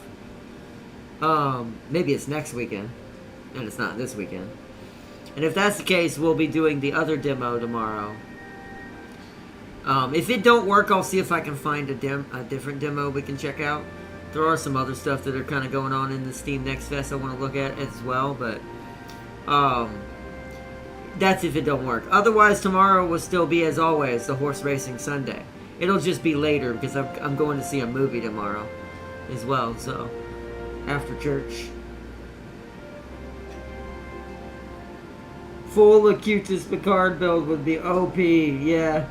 A: Maybe it's next weekend. And it's not this weekend. And if that's the case, we'll be doing the other demo tomorrow. If it don't work, I'll see if I can find a different demo we can check out. There are some other stuff that are kind of going on in the Steam Next Fest I want to look at as well. But that's if it don't work. Otherwise, tomorrow will still be, as always, the Horse Racing Sunday. It'll just be later because I'm going to see a movie tomorrow as well, so after church. Full Acutus Picard build would be OP, yeah.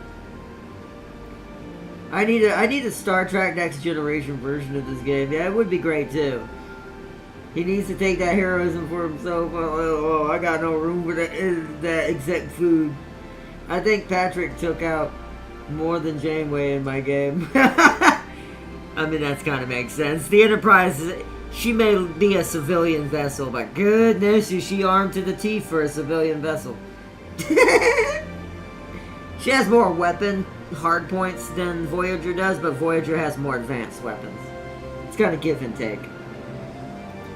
A: I need a Star Trek Next Generation version of this game. Yeah, it would be great too. He needs to take that heroism for himself. Oh, I got no room for that exec food. I think Patrick took out more than Janeway in my game. I mean, that's kind of makes sense. The Enterprise, she may be a civilian vessel, but goodness, is she armed to the teeth for a civilian vessel. She has more weapon hardpoints than Voyager does, but Voyager has more advanced weapons. It's kind of give and take.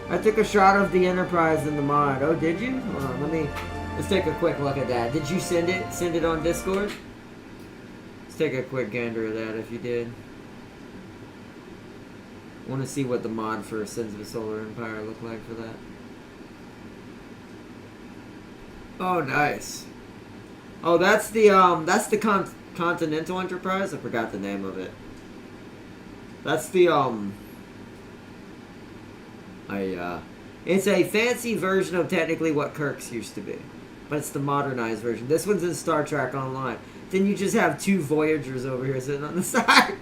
A: I took a shot of the Enterprise in the mod. Oh, did you? Hold on, let's take a quick look at that. Did you send it? Send it on Discord? Let's take a quick gander of that if you did. I want to see what the mod for Sins of the Solar Empire looked like for that. Oh, nice. Oh, that's the Continental Enterprise? I forgot the name of it. That's the, it's a fancy version of technically what Kirk's used to be. but it's the modernized version. This one's in Star Trek Online. Then you just have two Voyagers over here sitting on the side.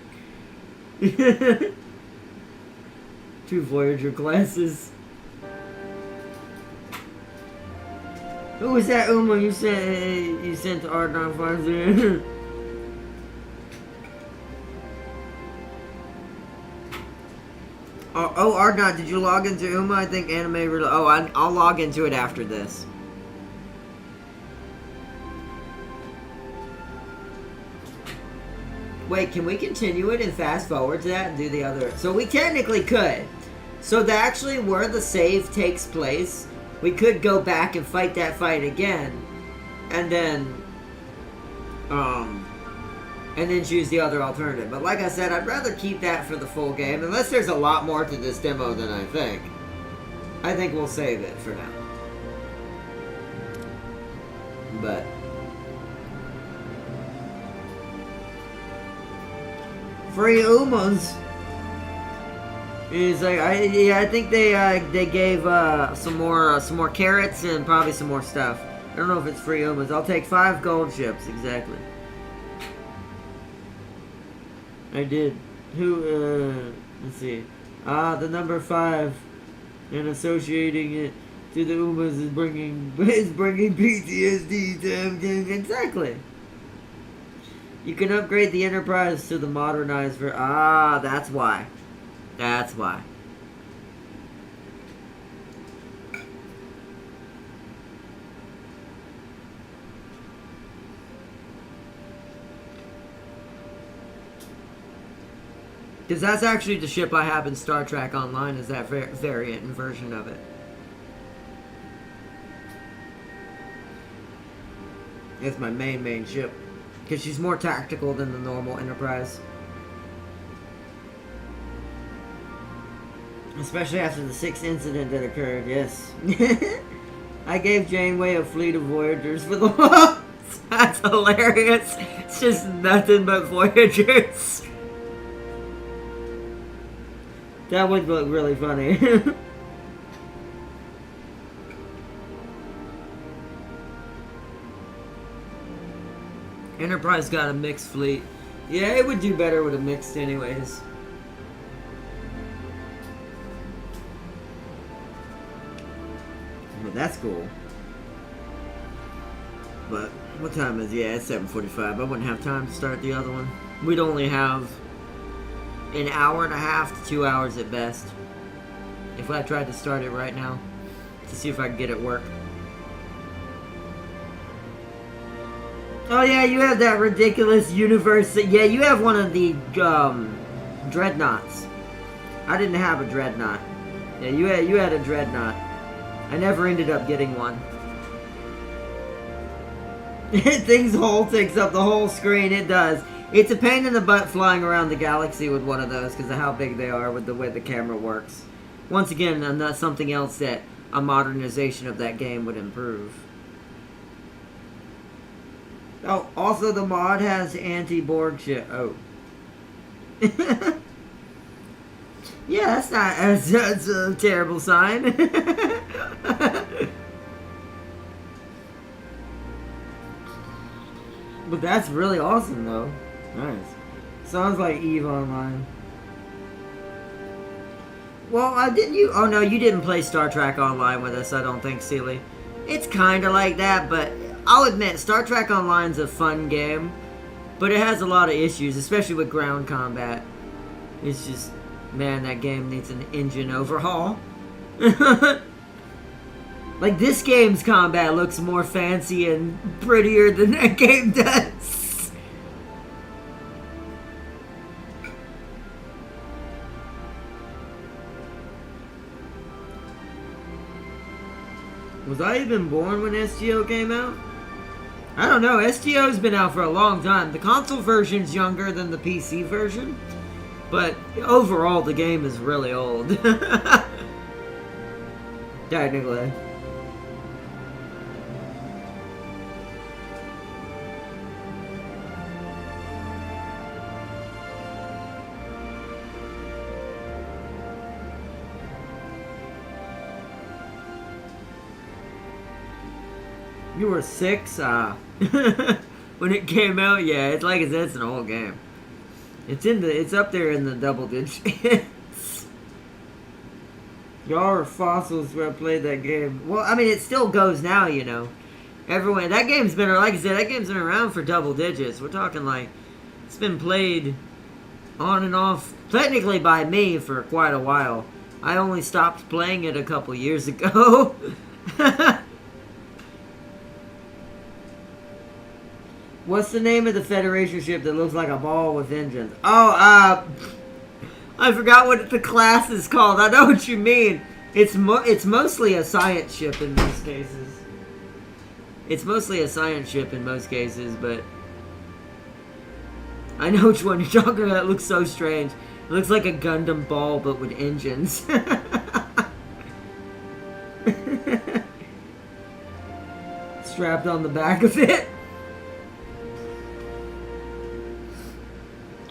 A: Two Voyager classes. Who was that Uma you sent to R950? Oh, Ardnot, did you log into Uma? I think anime. I'll log into it after this. Wait, can we continue it and fast forward to that and do the other? So we technically could. So actually, where the save takes place, we could go back and fight that fight again, and then choose the other alternative. But like I said, I'd rather keep that for the full game, unless there's a lot more to this demo than I think. I think we'll save it for now. But free Umas is like I think they gave some more carrots and probably some more stuff. I don't know if it's free Umas. I'll take 5 gold ships exactly. I did. Who? Let's see. The number 5, and associating it to the Umas is bringing PTSD to them. Exactly. You can upgrade the Enterprise to the modernized version. That's why. That's why. Because that's actually the ship I have in Star Trek Online, is that variant and version of it. It's my main ship. Because she's more tactical than the normal Enterprise. Especially after the 6th incident that occurred, yes. I gave Janeway a fleet of Voyagers for the world. That's hilarious. It's just nothing but Voyagers. That would look really funny. Enterprise got a mixed fleet. Yeah, it would do better with a mixed anyways. Well, that's cool. But, what time is it? Yeah, it's 7:45. I wouldn't have time to start the other one. We'd only have an hour and a half to 2 hours at best. If I tried to start it right now. To see if I could get it work. Oh yeah, you have that ridiculous universe. Yeah, you have one of the dreadnoughts. I didn't have a dreadnought. Yeah, you had a dreadnought. I never ended up getting one. Things whole takes up the whole screen. It does. It's a pain in the butt flying around the galaxy with one of those because of how big they are with the way the camera works. Once again, that's something else that a modernization of that game would improve. Oh, also the mod has anti-Borg shit. Oh. Yeah, that's a terrible sign. But that's really awesome, though. Nice. Sounds like EVE Online. Well, didn't you? Oh no, you didn't play Star Trek Online with us, I don't think, Sealy. It's kind of like that, but I'll admit, Star Trek Online's a fun game, but it has a lot of issues, especially with ground combat. It's just, man, that game needs an engine overhaul. Like, this game's combat looks more fancy and prettier than that game does. Was I even born when SGO came out? I don't know. SGO's been out for a long time. The console version's younger than the PC version, but overall the game is really old. Technically. You were 6? When it came out, yeah, it's like I said, it's an old game. It's up there in the double digits. Y'all are fossils who have played that game. Well, I mean, it still goes now, you know. Everyone, that game's been, like I said, that game's been around for double digits. We're talking like, it's been played on and off, technically by me, for quite a while. I only stopped playing it a couple years ago. What's the name of the Federation ship that looks like a ball with engines? Oh, I forgot what the class is called. I know what you mean. It's mostly a science ship in most cases. It's mostly a science ship in most cases, but I know which one you're talking about. It looks so strange. It looks like a Gundam ball, but with engines. Strapped on the back of it.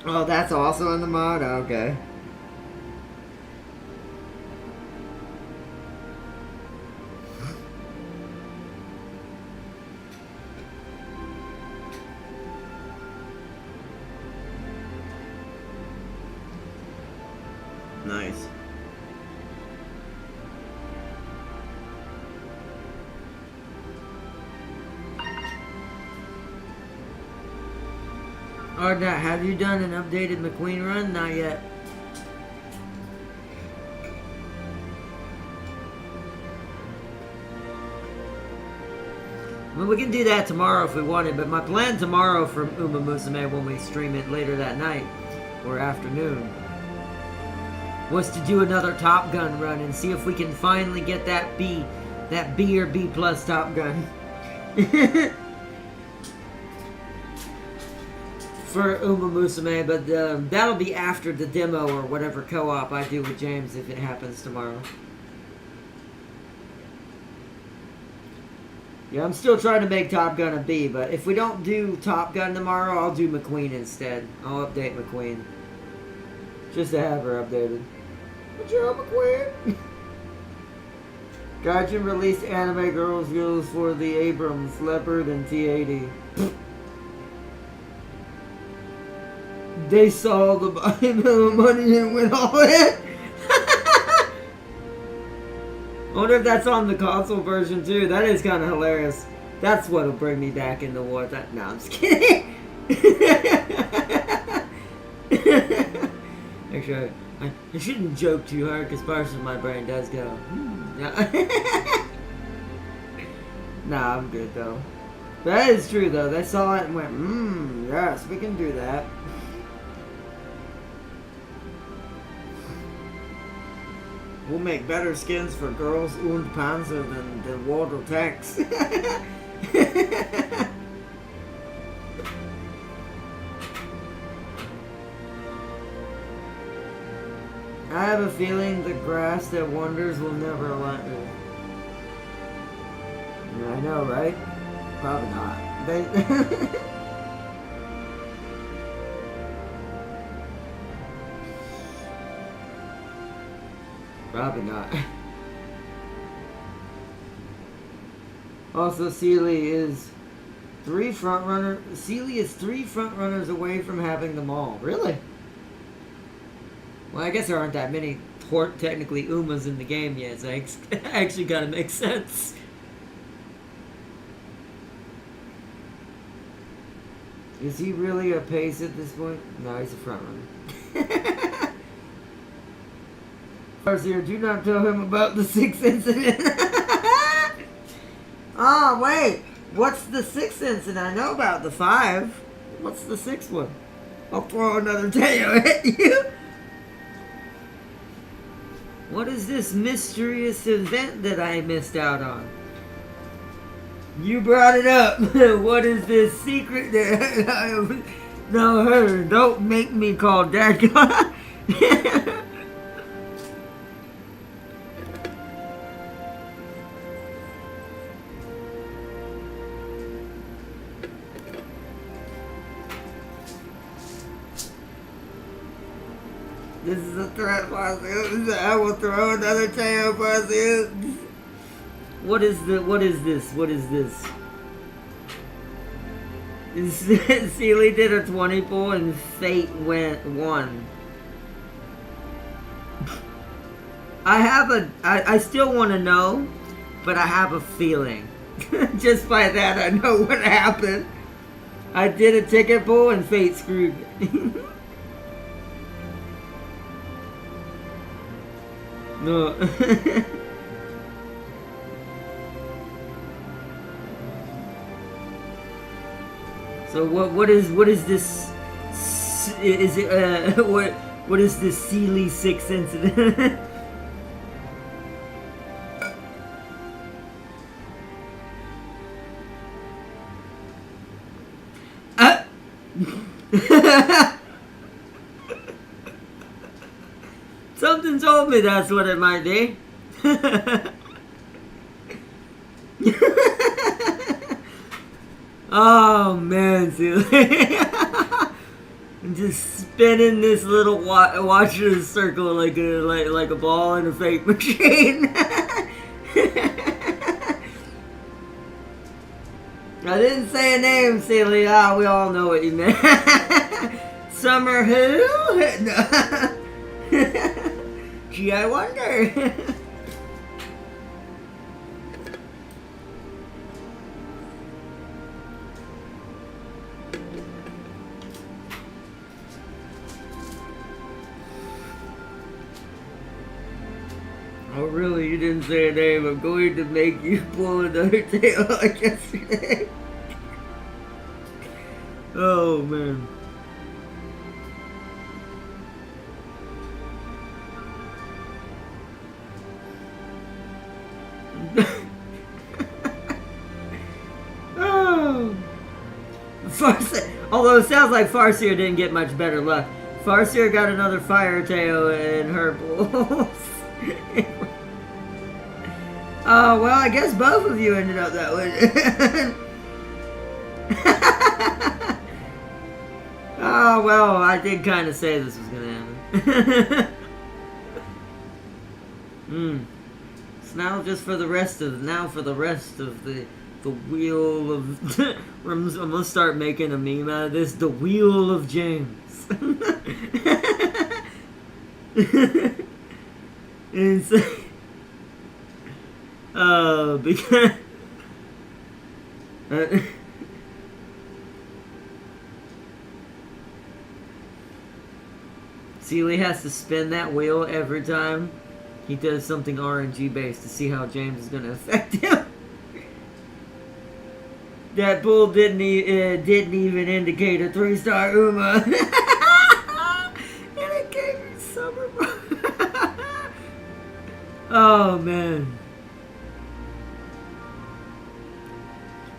A: Oh, that's also in the mod? Okay. Nice. Arnett, have you done an updated McQueen run? Not yet. Well, we can do that tomorrow if we wanted, but my plan tomorrow for Uma Musume when we stream it later that night or afternoon was to do another Top Gun run and see if we can finally get that B or B plus Top Gun. For Uma Musume, but that'll be after the demo or whatever co-op I do with James if it happens tomorrow. Yeah, I'm still trying to make Top Gun a B, but if we don't do Top Gun tomorrow, I'll do McQueen instead. I'll update McQueen. Just to have her updated. Good job, McQueen! Gaijin released anime girls goes for the Abrams, Leopard, and T-80. They saw the money and went all in. I wonder if that's on the console version too. That is kind of hilarious. That's what'll bring me back into war. No, I'm just kidding. Actually, I shouldn't joke too hard because parts of my brain does go. Nah, I'm good though. That is true though. They saw it and went, yes, we can do that. We'll make better skins for girls und Panzer than the water tanks. I have a feeling the grass that wanders will never let me. I know, right? Probably not. Probably not. Also, Sealy is 3 front runners away from having them all. Really? Well, I guess there aren't that many technically Umas in the game yet, so I actually gotta make sense. Is he really a pace at this point? No, he's a front runner. Here, do not tell him about the 6th incident. Oh, wait. What's the 6th incident? I know about the 5. What's the 6th one? I'll throw another tail at you. What is this mysterious event that I missed out on? You brought it up. What is this secret that no, her. Don't make me call Dad. This is a threat, Pursuit. I will throw another tail, Pursuit. What is this? What is this? Sealy did a 20 pull and Fate went 1. I still want to know, but I have a feeling. Just by that, I know what happened. I did a ticket pull and Fate screwed me. No. So what is this? Is it what is this Sealy 6 incident? Something told me that's what it might be. Oh man, Sealy. I'm just spinning this little watcher circle like a ball in a fake machine. I didn't say a name, Sealy. Ah, we all know what you meant. Summer who? Gee, I wonder. Oh really, you didn't say a name. I'm going to make you pull another tail like yesterday. Oh man. Oh. Although it sounds like Farseer didn't get much better luck. Farseer got another fire tail in her pulls. Oh, well, I guess both of you ended up that way. Oh, well, I did kind of say this was going to happen. So now just for the rest of, the wheel of, I'm going to start making a meme out of this, the wheel of James. Insane. Because Sealy has to spin that wheel every time he does something RNG based to see how James is going to affect him. That bull didn't even indicate a 3-star Uma. And it gave me summer. Oh man.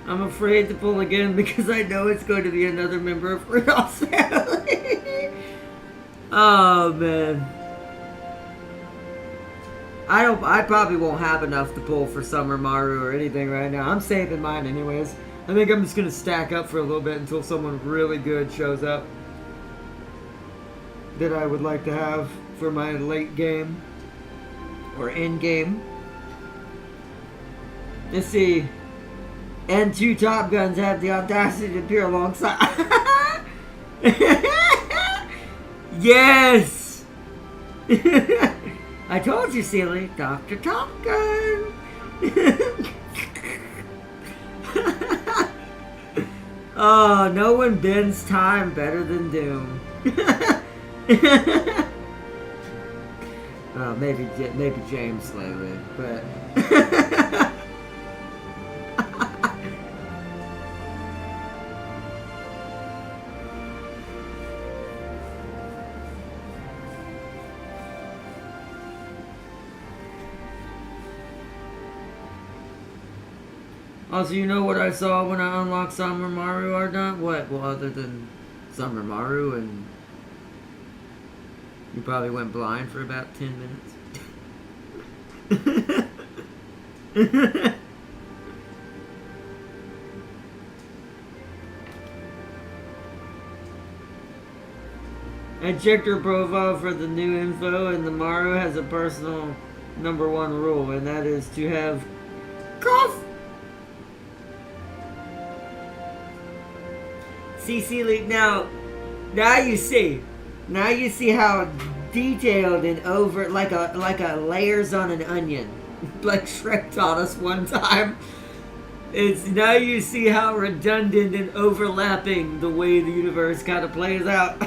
A: I'm afraid to pull again because I know it's going to be another member of Rudolph's family. Oh man. I probably won't have enough to pull for Summer Maru or anything right now. I'm saving mine anyways. I think I'm just going to stack up for a little bit until someone really good shows up that I would like to have for my late game or end game. Let's see. And 2 Top Guns have the audacity to appear alongside. Yes! I told you, Sealy. Dr. Top Gun. Oh, no one bends time better than Doom. Oh, maybe James slightly, but... Also, you know what I saw when I unlocked Summer Maru or not? What? Well, other than Summer Maru, and you probably went blind for about 10 minutes. I checked her profile for the new info, and the Maru has a personal #1 rule, and that is to have cough. See, Seeley, now you see. Now you see how detailed and over, like a layers on an onion. Like Shrek taught us one time. It's now you see how redundant and overlapping the way the universe kind of plays out.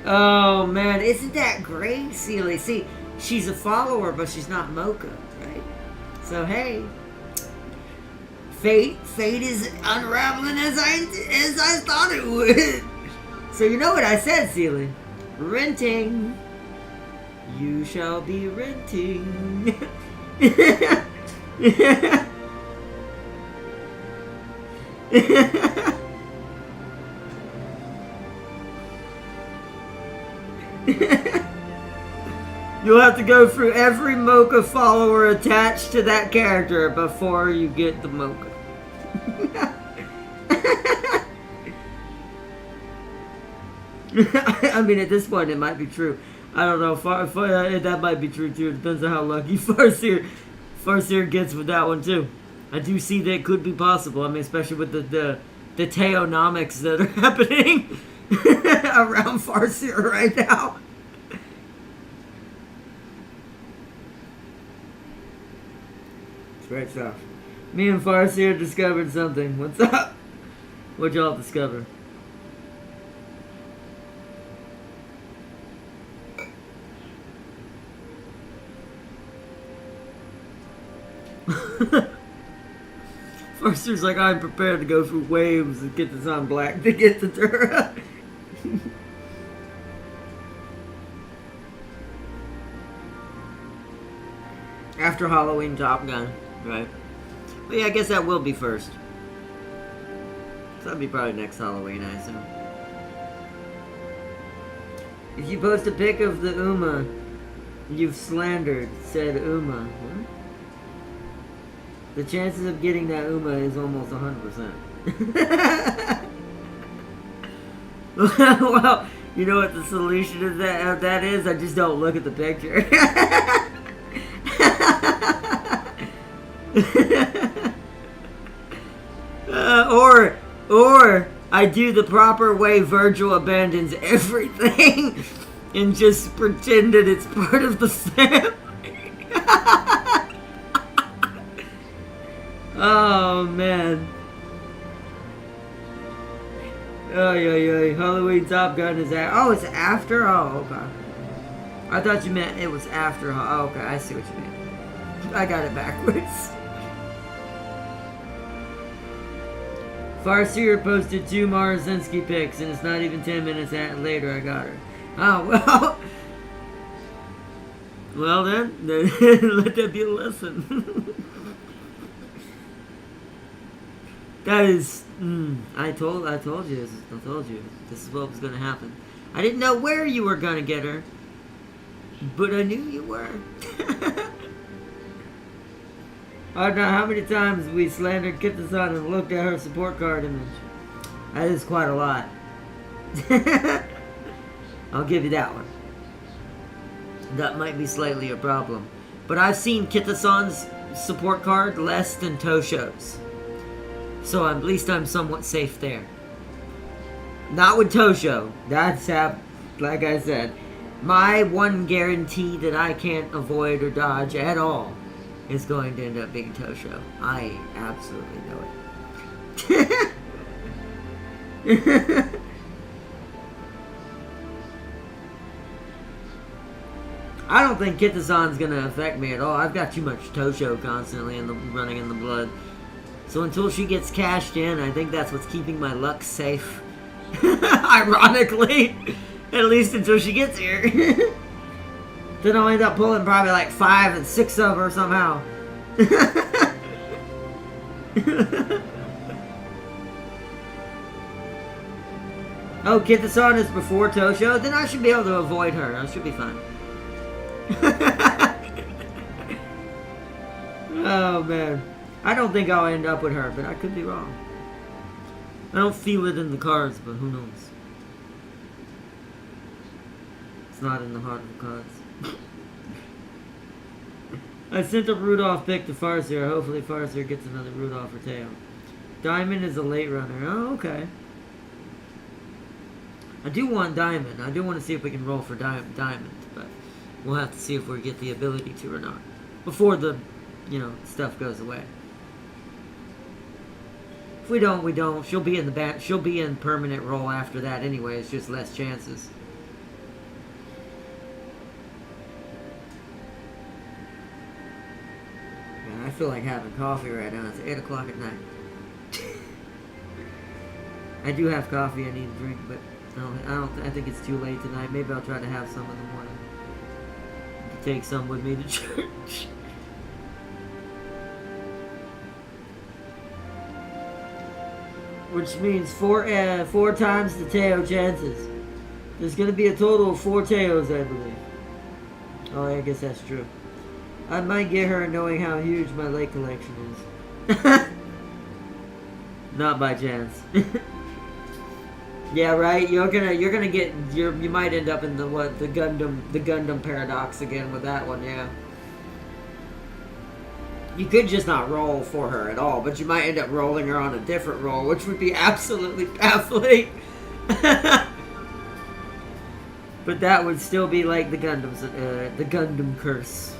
A: Oh man, isn't that great, Seeley? See, she's a follower, but she's not Mocha, right? So hey, fate is unraveling as I thought it would. So you know what I said, Seeley? Renting. You shall be renting. You'll have to go through every Mocha follower attached to that character before you get the Mocha. I mean, at this point, it might be true. I don't know. That might be true, too. It depends on how lucky Farseer gets with that one, too. I do see that it could be possible. I mean, especially with the Theonomics that are happening around Farseer right now. It's great stuff. Me and Farseer discovered something. What's up? What'd y'all discover? Farseer's like, I'm prepared to go through waves and get this on black to get to Dura. After Halloween Top Gun, right? But yeah, I guess that will be first. So that'll be probably next Halloween, I assume. If you post a pic of the Uma you've slandered, said Uma. What? The chances of getting that Uma is almost 100%. Well, you know what the solution to that is? I just don't look at the picture. Or I do the proper way Virgil abandons everything and just pretend that it's part of the family. Oh man. Oh yeah. Halloween Top Gun is at. Oh, it's after? Oh, okay. I thought you meant it was after. Oh, okay, I see what you mean. I got it backwards. Farseer posted 2 Marazinski pics, and it's not even 10 minutes later I got her. Oh, well. Well then let that be a lesson. That is, I told you this is what was going to happen. I didn't know where you were going to get her, but I knew you were. I don't know how many times we slandered Kitasan and looked at her support card image. That is quite a lot. I'll give you that one. That might be slightly a problem. But I've seen Kitasan's support card less than Tosho's. So at least I'm somewhat safe there. Not with Tosho. That's how, like I said, my one guarantee that I can't avoid or dodge at all is going to end up being Tosho. I absolutely know it. I don't think Kitasan's going to affect me at all. I've got too much Tosho constantly running in the blood. So until she gets cashed in, I think that's what's keeping my luck safe. Ironically. At least until she gets here. Then I'll end up pulling probably like 5 and 6 of her somehow. Oh, Kitasan is before Tosho? Then I should be able to avoid her. I should be fine. Oh, man. I don't think I'll end up with her, but I could be wrong. I don't feel it in the cards, but who knows? It's not in the heart of the cards. I sent a Rudolph pic to Farseer. Hopefully Farseer gets another Rudolph or tail. Diamond is a late runner. Oh, okay. I do want Diamond. I do want to see if we can roll for Diamond, but we'll have to see if we get the ability to or not before the, stuff goes away. If we don't, we don't. She'll be in the back. She'll be in permanent roll after that anyway. It's just less chances. Man, I feel like having coffee right now. It's 8 o'clock at night. I do have coffee I need to drink, but I think it's too late tonight. Maybe I'll try to have some in the morning. To take some with me to church. Which means four times the Teo chances. There's going to be a total of 4 Teos, I believe. Oh, I guess that's true. I might get her knowing how huge my lake collection is. Not by chance. Yeah, right. You might end up in the Gundam paradox again with that one. Yeah. You could just not roll for her at all, but you might end up rolling her on a different roll, which would be absolutely baffling. But that would still be like the Gundam curse,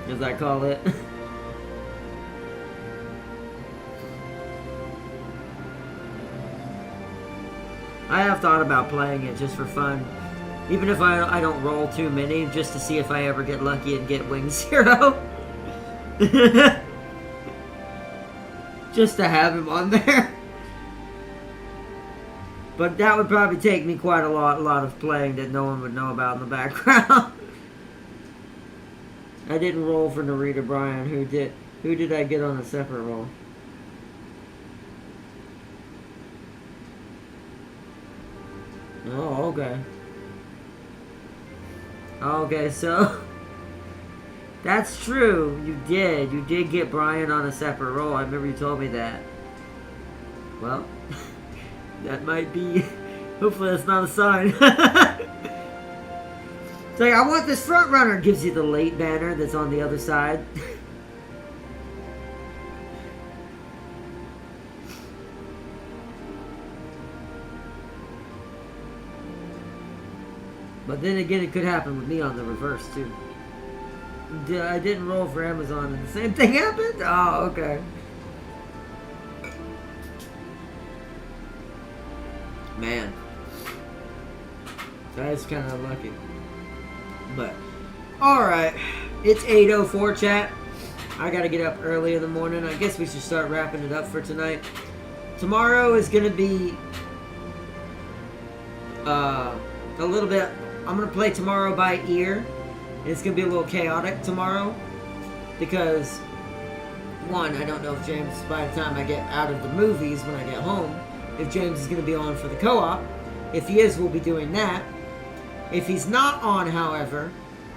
A: as I call it. I have thought about playing it just for fun. Even if I don't roll too many, just to see if I ever get lucky and get Wing Zero. Just to have him on there. But that would probably take me quite a lot of playing that no one would know about in the background. I didn't roll for Narita Bryan. Who did? Who did I get on a separate roll? Oh, okay. Okay, so that's true. You did get Brian on a separate roll. I remember you told me that. Well, that might be. Hopefully, that's not a sign. It's like, I want this front runner. Gives you the late banner that's on the other side. But then again, it could happen with me on the reverse, too. I didn't roll for Amazon and the same thing happened? Oh, okay. Man. That's kind of lucky. But, alright. It's 8:04, chat. I gotta get up early in the morning. I guess we should start wrapping it up for tonight. Tomorrow is gonna be a little bit... I'm going to play tomorrow by ear. It's going to be a little chaotic tomorrow. Because, one, I don't know if James, by the time I get out of the movies when I get home, if James is going to be on for the co-op. If he is, we'll be doing that. If he's not on, however,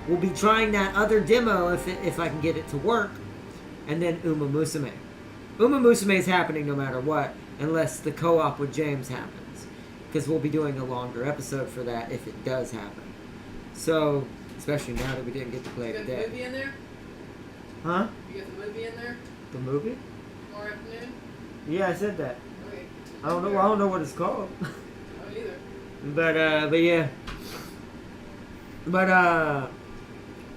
A: we'll be trying that other demo if I can get it to work. And then Uma Musume. Uma Musume is happening no matter what, unless the co-op with James happens. Because we'll be doing a longer episode for that if it does happen. So, especially now that we didn't get to play it today.
B: You got the movie in there?
A: Huh?
B: You got the movie in there?
A: The movie?
B: Tomorrow afternoon?
A: Yeah, I said that.
B: Okay.
A: I don't know what it's called.
B: I don't either.
A: But yeah.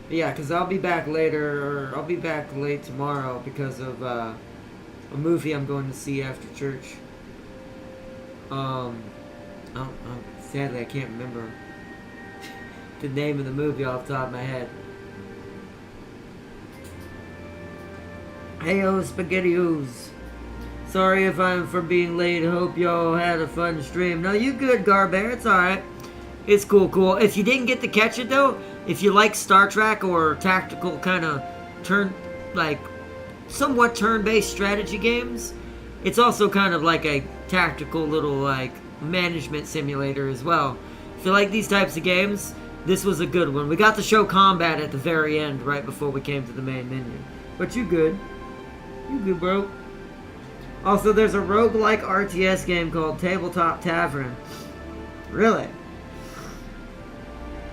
A: Yeah, because I'll be back later, or I'll be back late tomorrow because of a movie I'm going to see after church. Sadly, I can't remember the name of the movie off the top of my head. Heyo, SpaghettiOs. Sorry if I'm for being late. Hope y'all had a fun stream. No, you good, Garbear. It's alright. It's cool. If you didn't get to catch it, though, if you like Star Trek or tactical kind of somewhat turn-based strategy games, it's also kind of like a tactical little, management simulator as well. If you like these types of games, this was a good one. We got to show combat at the very end, right before we came to the main menu. But you good. You good, bro. Also, there's a roguelike RTS game called Tabletop Tavern. Really?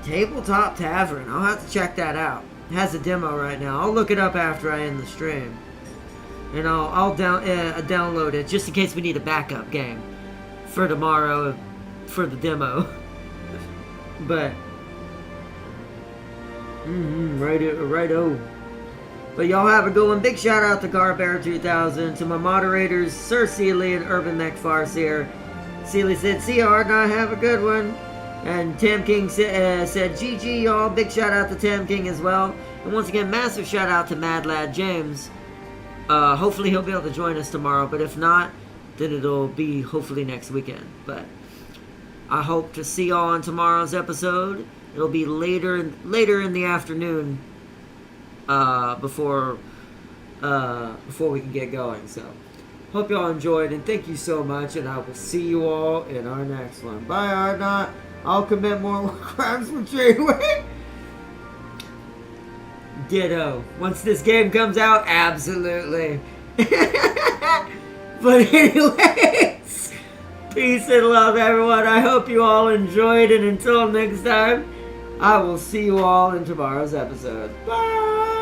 A: Tabletop Tavern. I'll have to check that out. It has a demo right now. I'll look it up after I end the stream. and I'll download it just in case we need a backup game for tomorrow for the demo. But righto. But y'all have a good one. Big shout out to Garbear2000, to my moderators, Sir Seeley and Urban Mech Farseer. Seeley said, "See you, hard night, have a good one." And Tam King said, "GG, y'all." Big shout out to Tam King as well. And once again, massive shout out to Mad Lad James. Hopefully he'll be able to join us tomorrow, but if not, then it'll be hopefully next weekend. But I hope to see y'all on tomorrow's episode. It'll be later in the afternoon, before we can get going. So hope y'all enjoyed, and thank you so much, and I will see you all in our next one. Bye, Ardnot. I'll commit more crimes for Treyway. Ditto. Once this game comes out, absolutely. But anyways, peace and love, everyone. I hope you all enjoyed, and until next time, I will see you all in tomorrow's episode. Bye!